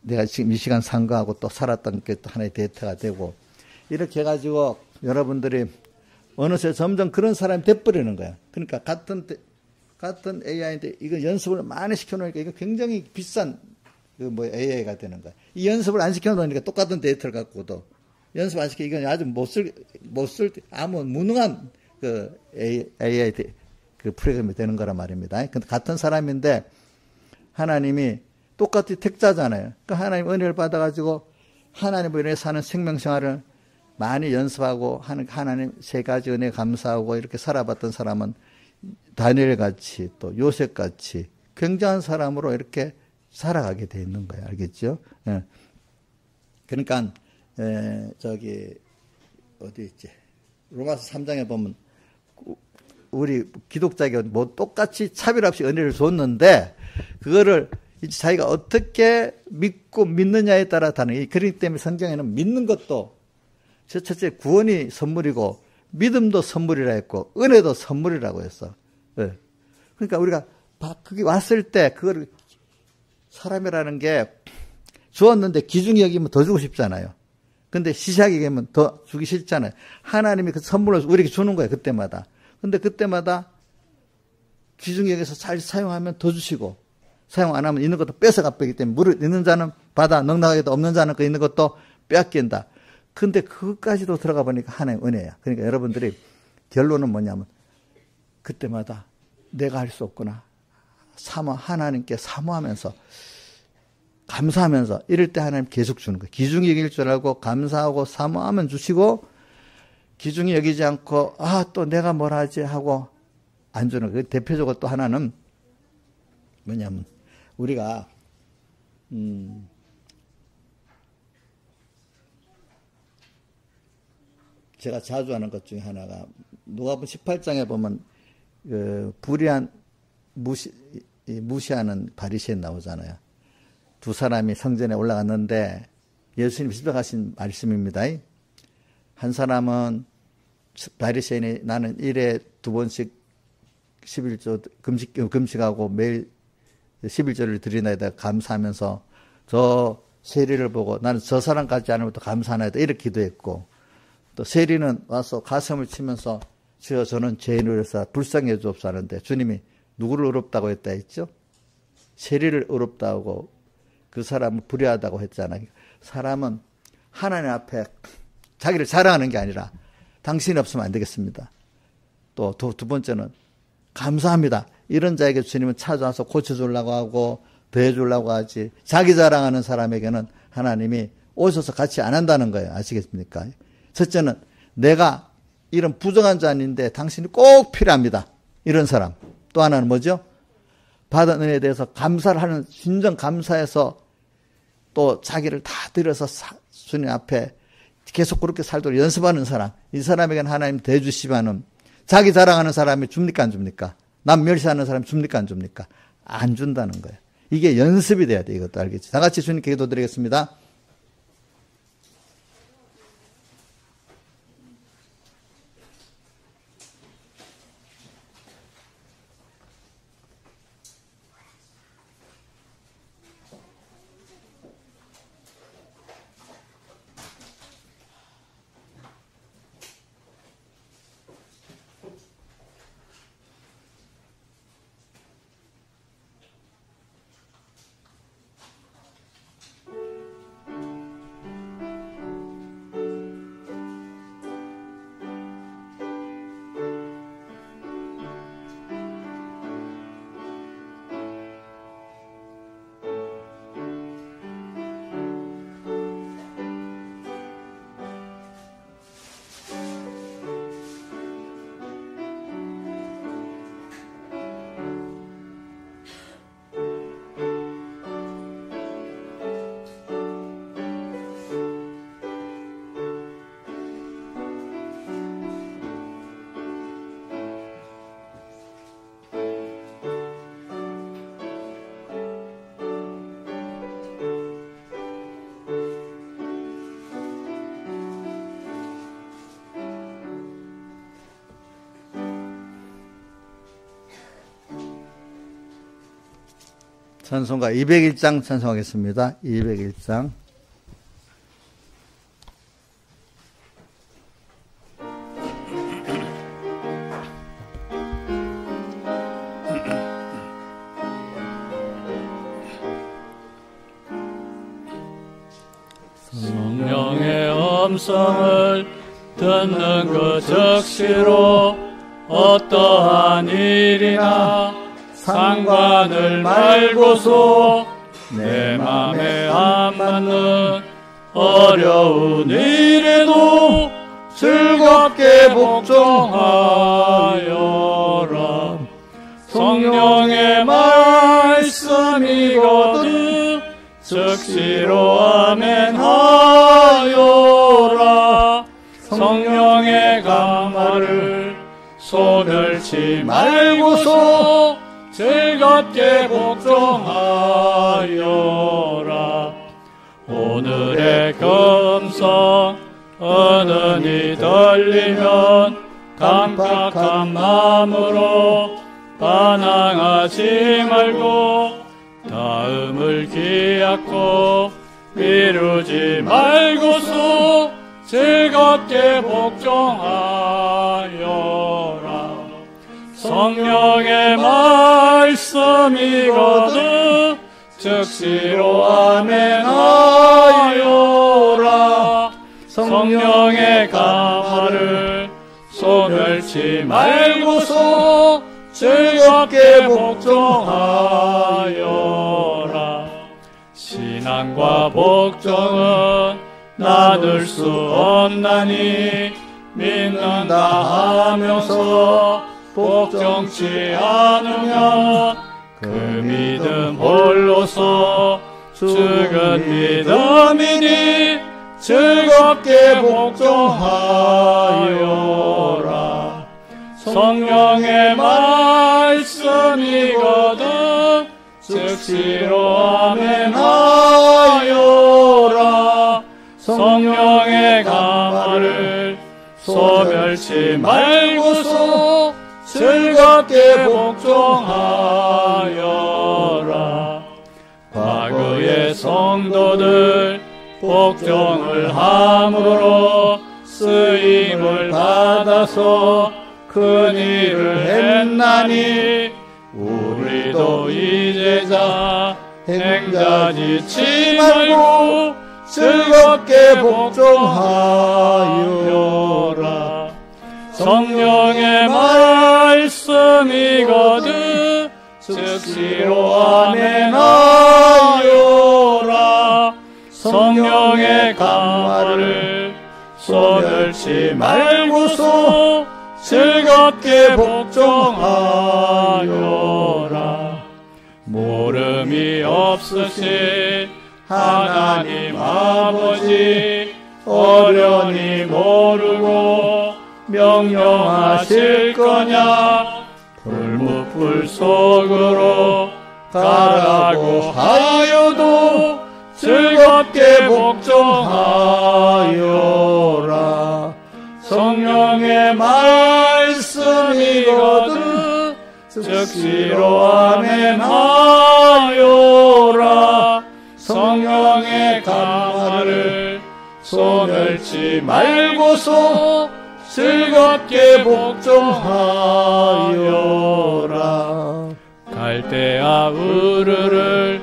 내가 지금 이 시간 산 거하고 또 살았던 게 또 하나의 데이터가 되고 이렇게 해가지고 여러분들이 어느새 점점 그런 사람이 돼버리는 거야. 그러니까 같은 AI인데 이거 연습을 많이 시켜놓으니까 이거 굉장히 비싼 AI가 되는 거야. 이 연습을 안 시켜놓으니까 똑같은 데이터를 갖고도 연습 안 시켜 이건 아주 아무 무능한 그 AI 그 프로그램이 되는 거란 말입니다. 근데 같은 사람인데 하나님이 똑같이 택자잖아요. 그러니까 하나님 은혜를 받아가지고 하나님을 위해 사는 생명생활을 많이 연습하고 하나님 세 가지 은혜 감사하고 이렇게 살아봤던 사람은 다니엘 같이 또 요셉 같이 굉장한 사람으로 이렇게 살아가게 돼 있는 거예요. 알겠죠? 예. 그러니까 어디 있지? 로마서 3장에 보면 우리 기독자에게 똑같이 차별 없이 은혜를 줬는데 그거를 이제 자기가 어떻게 믿고 믿느냐에 따라 다른. 그렇기 때문에 성경에는 믿는 것도 첫째 구원이 선물이고 믿음도 선물이라 했고 은혜도 선물이라고 했어. 네. 그러니까 우리가 그게 왔을 때 그걸 사람이라는 게 주었는데 기중이 여기면 더 주고 싶잖아요. 근데 시시하게 얘기하면 더 주기 싫잖아요. 하나님이 그 선물을 우리에게 주는 거예요. 그때마다. 근데 그때마다 기중이 여기서 잘 사용하면 더 주시고 사용 안 하면 있는 것도 뺏어가 빼기 때문에 물을 있는 자는 받아 넉넉하게도 없는 자는 그 있는 것도 빼앗긴다. 근데 그것까지도 들어가 보니까 하나의 은혜야. 그러니까 여러분들이 결론은 뭐냐면 그때마다 내가 할 수 없구나. 하나님께 사모하면서 감사하면서 이럴 때 하나님 계속 주는 거예요. 기중이 여길 줄 알고 감사하고 사모하면 주시고 기중이 여기지 않고 또 내가 뭘 하지 하고 안 주는 거예요. 대표적으로 또 하나는 뭐냐면 우리가 제가 자주 하는 것 중에 하나가 누가복음 18장에 보면 불의한 무시하는 바리새인 나오잖아요. 두 사람이 성전에 올라갔는데 예수님이 지적하신 말씀입니다. 한 사람은 바리새인이 나는 일에 2번씩 11조 금식하고 매일 11조를 드리나이다 감사하면서 저 세리를 보고 나는 저 사람까지 않으면 또 감사하나이다 이렇게 기도했고, 또 세리는 와서 가슴을 치면서 주여 저는 죄인으로서 불쌍해 주옵소서 하는데 주님이 누구를 의롭다고 했다 했죠? 세리를 의롭다고, 그 사람은 불의하다고 했잖아요. 사람은 하나님 앞에 자기를 자랑하는 게 아니라 당신이 없으면 안 되겠습니다. 또 두 번째는 감사합니다. 이런 자에게 주님은 찾아와서 고쳐주려고 하고 더해주려고 하지, 자기 자랑하는 사람에게는 하나님이 오셔서 같이 안 한다는 거예요. 아시겠습니까? 첫째는 내가 이런 부정한 자인데 당신이 꼭 필요합니다. 이런 사람. 또 하나는 뭐죠? 받은 은혜에 대해서 감사를 하는, 진정 감사해서 또 자기를 다 들여서 주님 앞에 계속 그렇게 살도록 연습하는 사람. 이 사람에게는 하나님 대주시면은, 자기 자랑하는 사람이 줍니까 안 줍니까? 남 멸시하는 사람이 줍니까 안 줍니까? 안 준다는 거예요. 이게 연습이 돼야 돼. 이것도 알겠지? 다 같이 주님께 기도드리겠습니다. 찬송가 201장 찬송하겠습니다. 201장. 성령의 음성을 듣는 그 즉시로 어떠한 일이나 상관을 말고서 내 맘에 안 맞는 어려운 일에도 즐겁게 복종하여라. 성령의 말씀이거든 즉시로 아멘하여라. 성령의 감화를 소멸치 말고서 즐겁게 복종하여라. 오늘의 금성 은은히 들리면 감격한 마음으로 반항하지 말고 다음을 기약코 미루지 말고서 즐겁게 복종하여라. 성령의 말씀이거든 즉시로 아멘하여라. 성령의 감화를 소멸치 말고서 즐겁게 복종하여라. 비난과 복종은 나눌 수 없나니 믿는다 하면서 복종치 않으면 그 믿음 홀로서 죽은 믿음이니 즐겁게 복종하여라. 성령의 말씀이거든 즉시로 아멘하여라. 성령의 가마를 소멸치 말고서 즐겁게 복종하여라. 과거의 성도들 복종을 함으로 쓰임을 받아서 큰 일을 했나니 우리도 이제자 행자짓지 말고 즐겁게 복종하여라. 성령의 말씀이거든 즉시로 아멘하여라. 성령의 강화를 소멸치 말고서 즐겁게 복종하여라. 모름이 없으신 하나님 아버지 어련히 모르고 명령하실 거냐. 불무불 속으로 가라고 하여도 즐겁게 복종하여라. 성령의 말씀이거든 즉시로 아멘하여라. 성령의 강화를 소멸치 말고서 즐겁게 복종하여라. 갈대아 우르를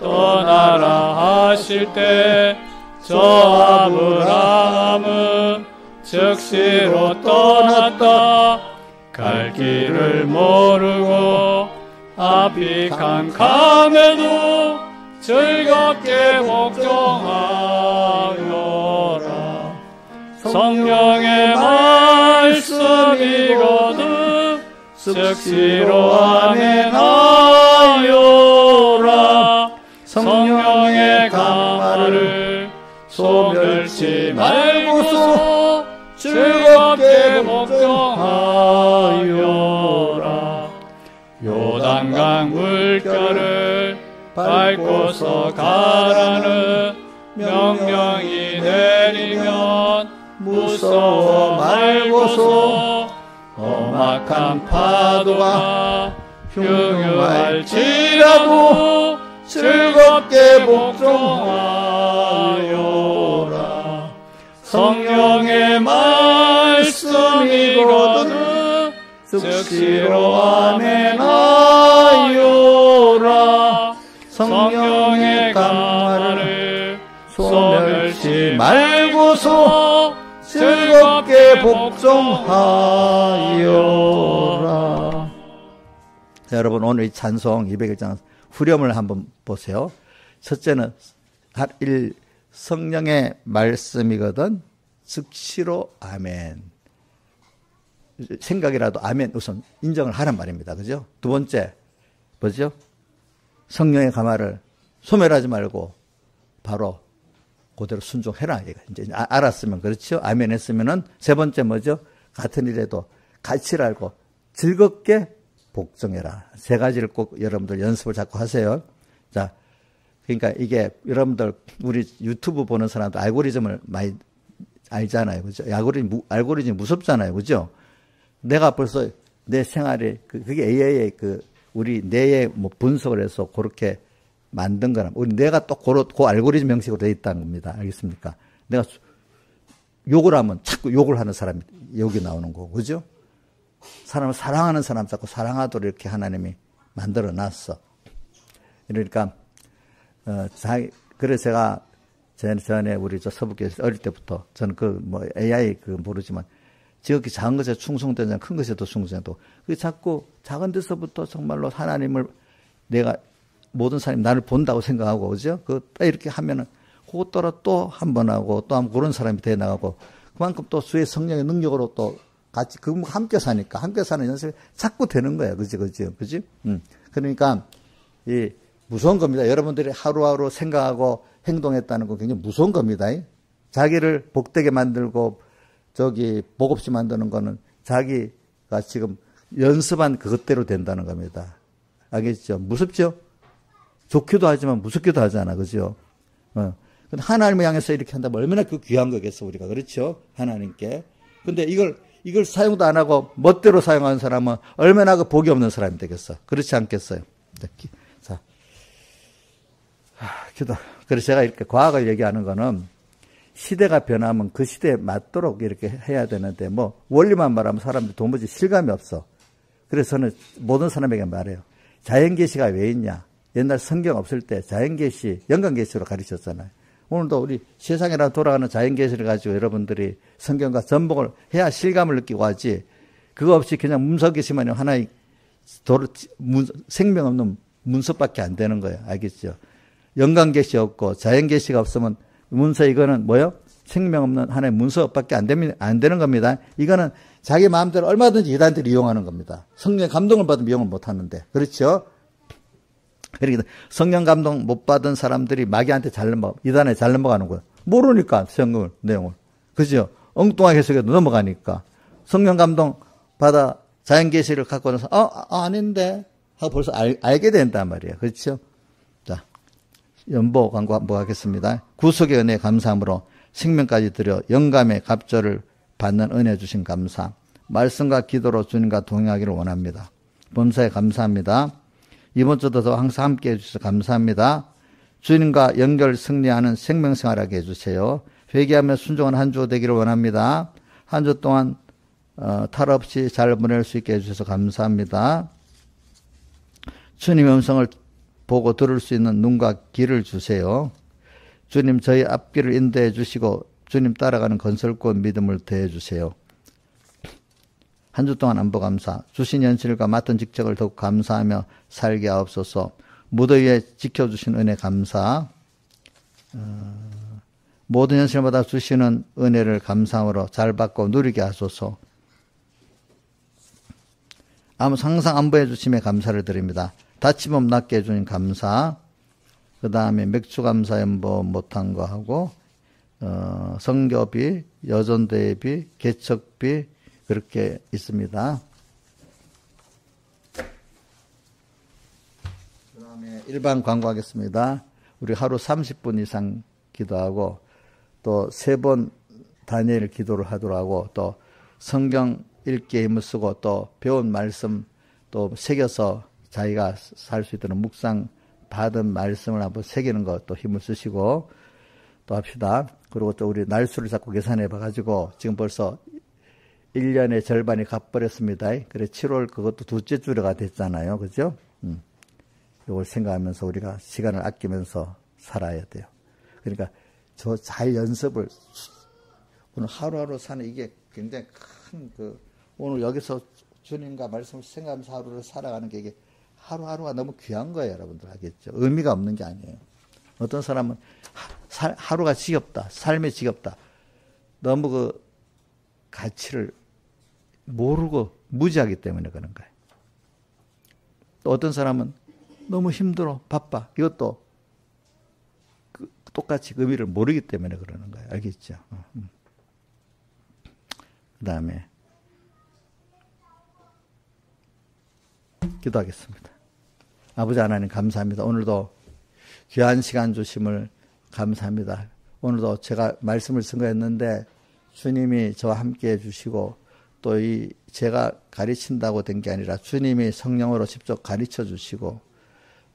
떠나라 하실 때 저 아브라함은 즉시로 떠났다. 갈 길을 모르고 앞이 캄캄해도 즐겁게 복종하여라. 성령의 말씀이거든 즉시로 아멘하여라. 성령의 강화를 소멸치 말고서 즐겁게 복종하여라. 요단강 물결을 밟고서 가라는 명령이 내리면 무서워 말고서 험악한 파도가 흉흉할지라도 즐겁게 복종하여라. 성령의 말씀이거든 즉시로 아멘하여라. 성령의 강화를 소멸치 말고서 즐겁게 복종하여라. 자, 여러분 오늘 이 찬송 201장 후렴을 한번 보세요. 첫째는 성령의 말씀이거든 즉시로 아멘. 생각이라도 아멘 우선 인정을 하란 말입니다. 그죠? 두 번째 뭐죠? 성령의 가마를 소멸하지 말고 바로 그대로 순종해라. 이제 알았으면 그렇죠. 아멘 했으면은 세 번째 뭐죠? 같은 일에도 가치를 알고 즐겁게 복종해라. 세 가지를 꼭 여러분들 연습을 자꾸 하세요. 자, 그러니까 이게 여러분들 우리 유튜브 보는 사람도 알고리즘을 많이 알잖아요. 그죠? 알고리즘이 무섭잖아요. 그죠? 내가 벌써 내 생활에 그게 AI의 우리 뇌의 뭐 분석을 해서 그렇게 만든 거라. 우리 뇌가 또 그 알고리즘 형식으로 되어 있다는 겁니다. 알겠습니까? 내가 욕을 하면 자꾸 욕을 하는 사람이 여기 나오는 거고, 그죠? 사람을 사랑하는 사람 자꾸 사랑하도록 이렇게 하나님이 만들어 놨어. 그러니까, 그래서 제가 전에 우리 서북교에서 어릴 때부터 저는 AI 모르지만 지극히 작은 것에 충성되냐 큰 것에도 충성해도 그 자꾸 작은 데서부터 정말로 하나님을 내가 모든 사람이 나를 본다고 생각하고, 그죠? 이렇게 하면은, 그것 따라 또 한 번 하고, 또 한 번 그런 사람이 돼 나가고, 그만큼 또 주의 성령의 능력으로 또 같이, 함께 사니까, 함께 사는 연습이 자꾸 되는 거야. 그지? 그러니까, 무서운 겁니다. 여러분들이 하루하루 생각하고 행동했다는 건 굉장히 무서운 겁니다. 자기를 복되게 만들고, 복 없이 만드는 거는 자기가 지금 연습한 그것대로 된다는 겁니다. 알겠죠? 무섭죠? 좋기도 하지만 무섭기도 하잖아. 그죠? 근데 하나님을 향해서 이렇게 한다면 얼마나 그 귀한 거겠어, 우리가. 그렇죠? 하나님께. 근데 이걸 사용도 안 하고 멋대로 사용하는 사람은 얼마나 그 복이 없는 사람이 되겠어. 그렇지 않겠어요? 자. 기도. 그래서 제가 이렇게 과학을 얘기하는 거는 시대가 변하면 그 시대에 맞도록 이렇게 해야 되는데, 원리만 말하면 사람들이 도무지 실감이 없어. 그래서 저는 모든 사람에게 말해요. 자연계시가 왜 있냐? 옛날 성경 없을 때 자연계시, 영광계시로 가르쳤잖아요. 오늘도 우리 세상이랑 돌아가는 자연계시를 가지고 여러분들이 성경과 접목을 해야 실감을 느끼고 하지, 그거 없이 그냥 문서계시만 하나의 생명 없는 문서밖에 안 되는 거예요. 알겠죠? 영광계시 없고 자연계시가 없으면 문서, 이거는 생명 없는 하나의 문서밖에 안 되는 겁니다. 이거는 자기 마음대로 얼마든지 이단들이 이용하는 겁니다. 성령 감동을 받으면 이용을 못 하는데. 그렇죠? 그러니까 성령 감동 못 받은 사람들이 마귀한테 이단에 잘 넘어가는 거예요. 모르니까 성경 내용을. 그죠? 엉뚱하게 해석해도 넘어가니까. 성령 감동 받아 자연계시를 갖고 나서 아닌데 하고 벌써 알게 된단 말이에요. 그렇죠? 자, 연보 광고 한번 하겠습니다. 구속의 은혜 감사함으로 생명까지 드려 영감의 갑절을 받는 은혜 주신 감사. 말씀과 기도로 주님과 동행하기를 원합니다. 범사에 감사합니다. 이번 주도 항상 함께 해주셔서 감사합니다. 주님과 연결 승리하는 생명생활하게 해주세요. 회개하며 순종한 한 주 되기를 원합니다. 한 주 동안 탈 없이 잘 보낼 수 있게 해주셔서 감사합니다. 주님의 음성을 보고 들을 수 있는 눈과 귀를 주세요. 주님, 저희 앞길을 인도해 주시고 주님 따라가는 건설권 믿음을 더해 주세요. 한 주 동안 안보 감사, 주신 현실과 맡은 직책을 더욱 감사하며 살게 하옵소서. 무더위에 지켜주신 은혜 감사. 모든 현실마다 주시는 은혜를 감사함으로 잘 받고 누리게 하소서. 항상 안보해 주심에 감사를 드립니다. 다침없 낫게 해주신 감사. 그 다음에 맥주 감사 연보 못한 거 하고, 성교비, 여전대비, 개척비, 그렇게 있습니다. 그 다음에 일반 광고하겠습니다. 우리 하루 30분 이상 기도하고, 또 3번 다니엘 기도를 하도록 하고, 또 성경 읽기에 힘을 쓰고, 또 배운 말씀 또 새겨서 자기가 살 수 있도록 묵상 받은 말씀을 한번 새기는 것 또 힘을 쓰시고 또 합시다. 그리고 또 우리 날수를 자꾸 계산해 봐가지고 지금 벌써 1년의 절반이 가버렸습니다. 그래 7월 그것도 둘째 주가 됐잖아요. 그죠? 이걸 생각하면서 우리가 시간을 아끼면서 살아야 돼요. 그러니까 저 잘 연습을 오늘 하루하루 사는 이게 굉장히 큰 오늘 여기서 주님과 말씀을 생각하면서 하루를 살아가는 게 이게 하루하루가 너무 귀한 거예요. 여러분들 알겠죠? 의미가 없는 게 아니에요. 어떤 사람은 하루가 지겹다. 삶이 지겹다. 너무 가치를 모르고 무지하기 때문에 그런 거예요. 또 어떤 사람은 너무 힘들어. 바빠. 이것도 똑같이 의미를 모르기 때문에 그러는 거예요. 알겠죠? 그 다음에 기도하겠습니다. 아버지 하나님 감사합니다. 오늘도 귀한 시간 주심을 감사합니다. 오늘도 제가 말씀을 선거했는데 주님이 저와 함께 해주시고 또 제가 가르친다고 된 게 아니라 주님이 성령으로 직접 가르쳐 주시고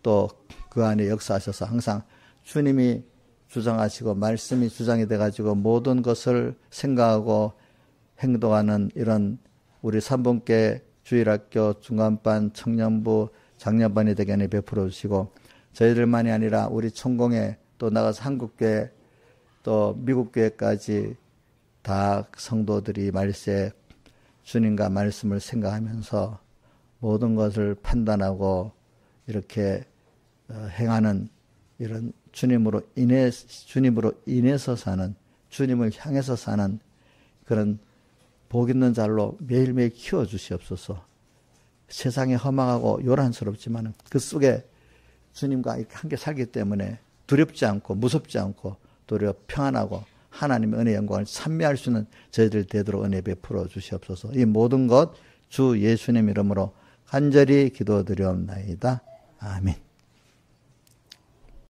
또 그 안에 역사하셔서 항상 주님이 주장하시고 말씀이 주장이 돼가지고 모든 것을 생각하고 행동하는 이런 우리 삼분께 주일학교, 중간반, 청년부, 장년반이 되게 베풀어 주시고 저희들만이 아니라 우리 천공에 또 나가서 한국교회 또 미국교회까지 다 성도들이 말세 주님과 말씀을 생각하면서 모든 것을 판단하고 이렇게 행하는 이런 주님으로 인해서 사는, 주님을 향해서 사는 그런 복 있는 자로 매일매일 키워주시옵소서. 세상에 허망하고 요란스럽지만 그 속에 주님과 이렇게 함께 살기 때문에 두렵지 않고 무섭지 않고 도리어 평안하고 하나님의 은혜의 영광을 찬미할 수 있는 저희들 되도록 은혜 베풀어 주시옵소서. 이 모든 것 주 예수님 이름으로 간절히 기도드리옵나이다. 아멘.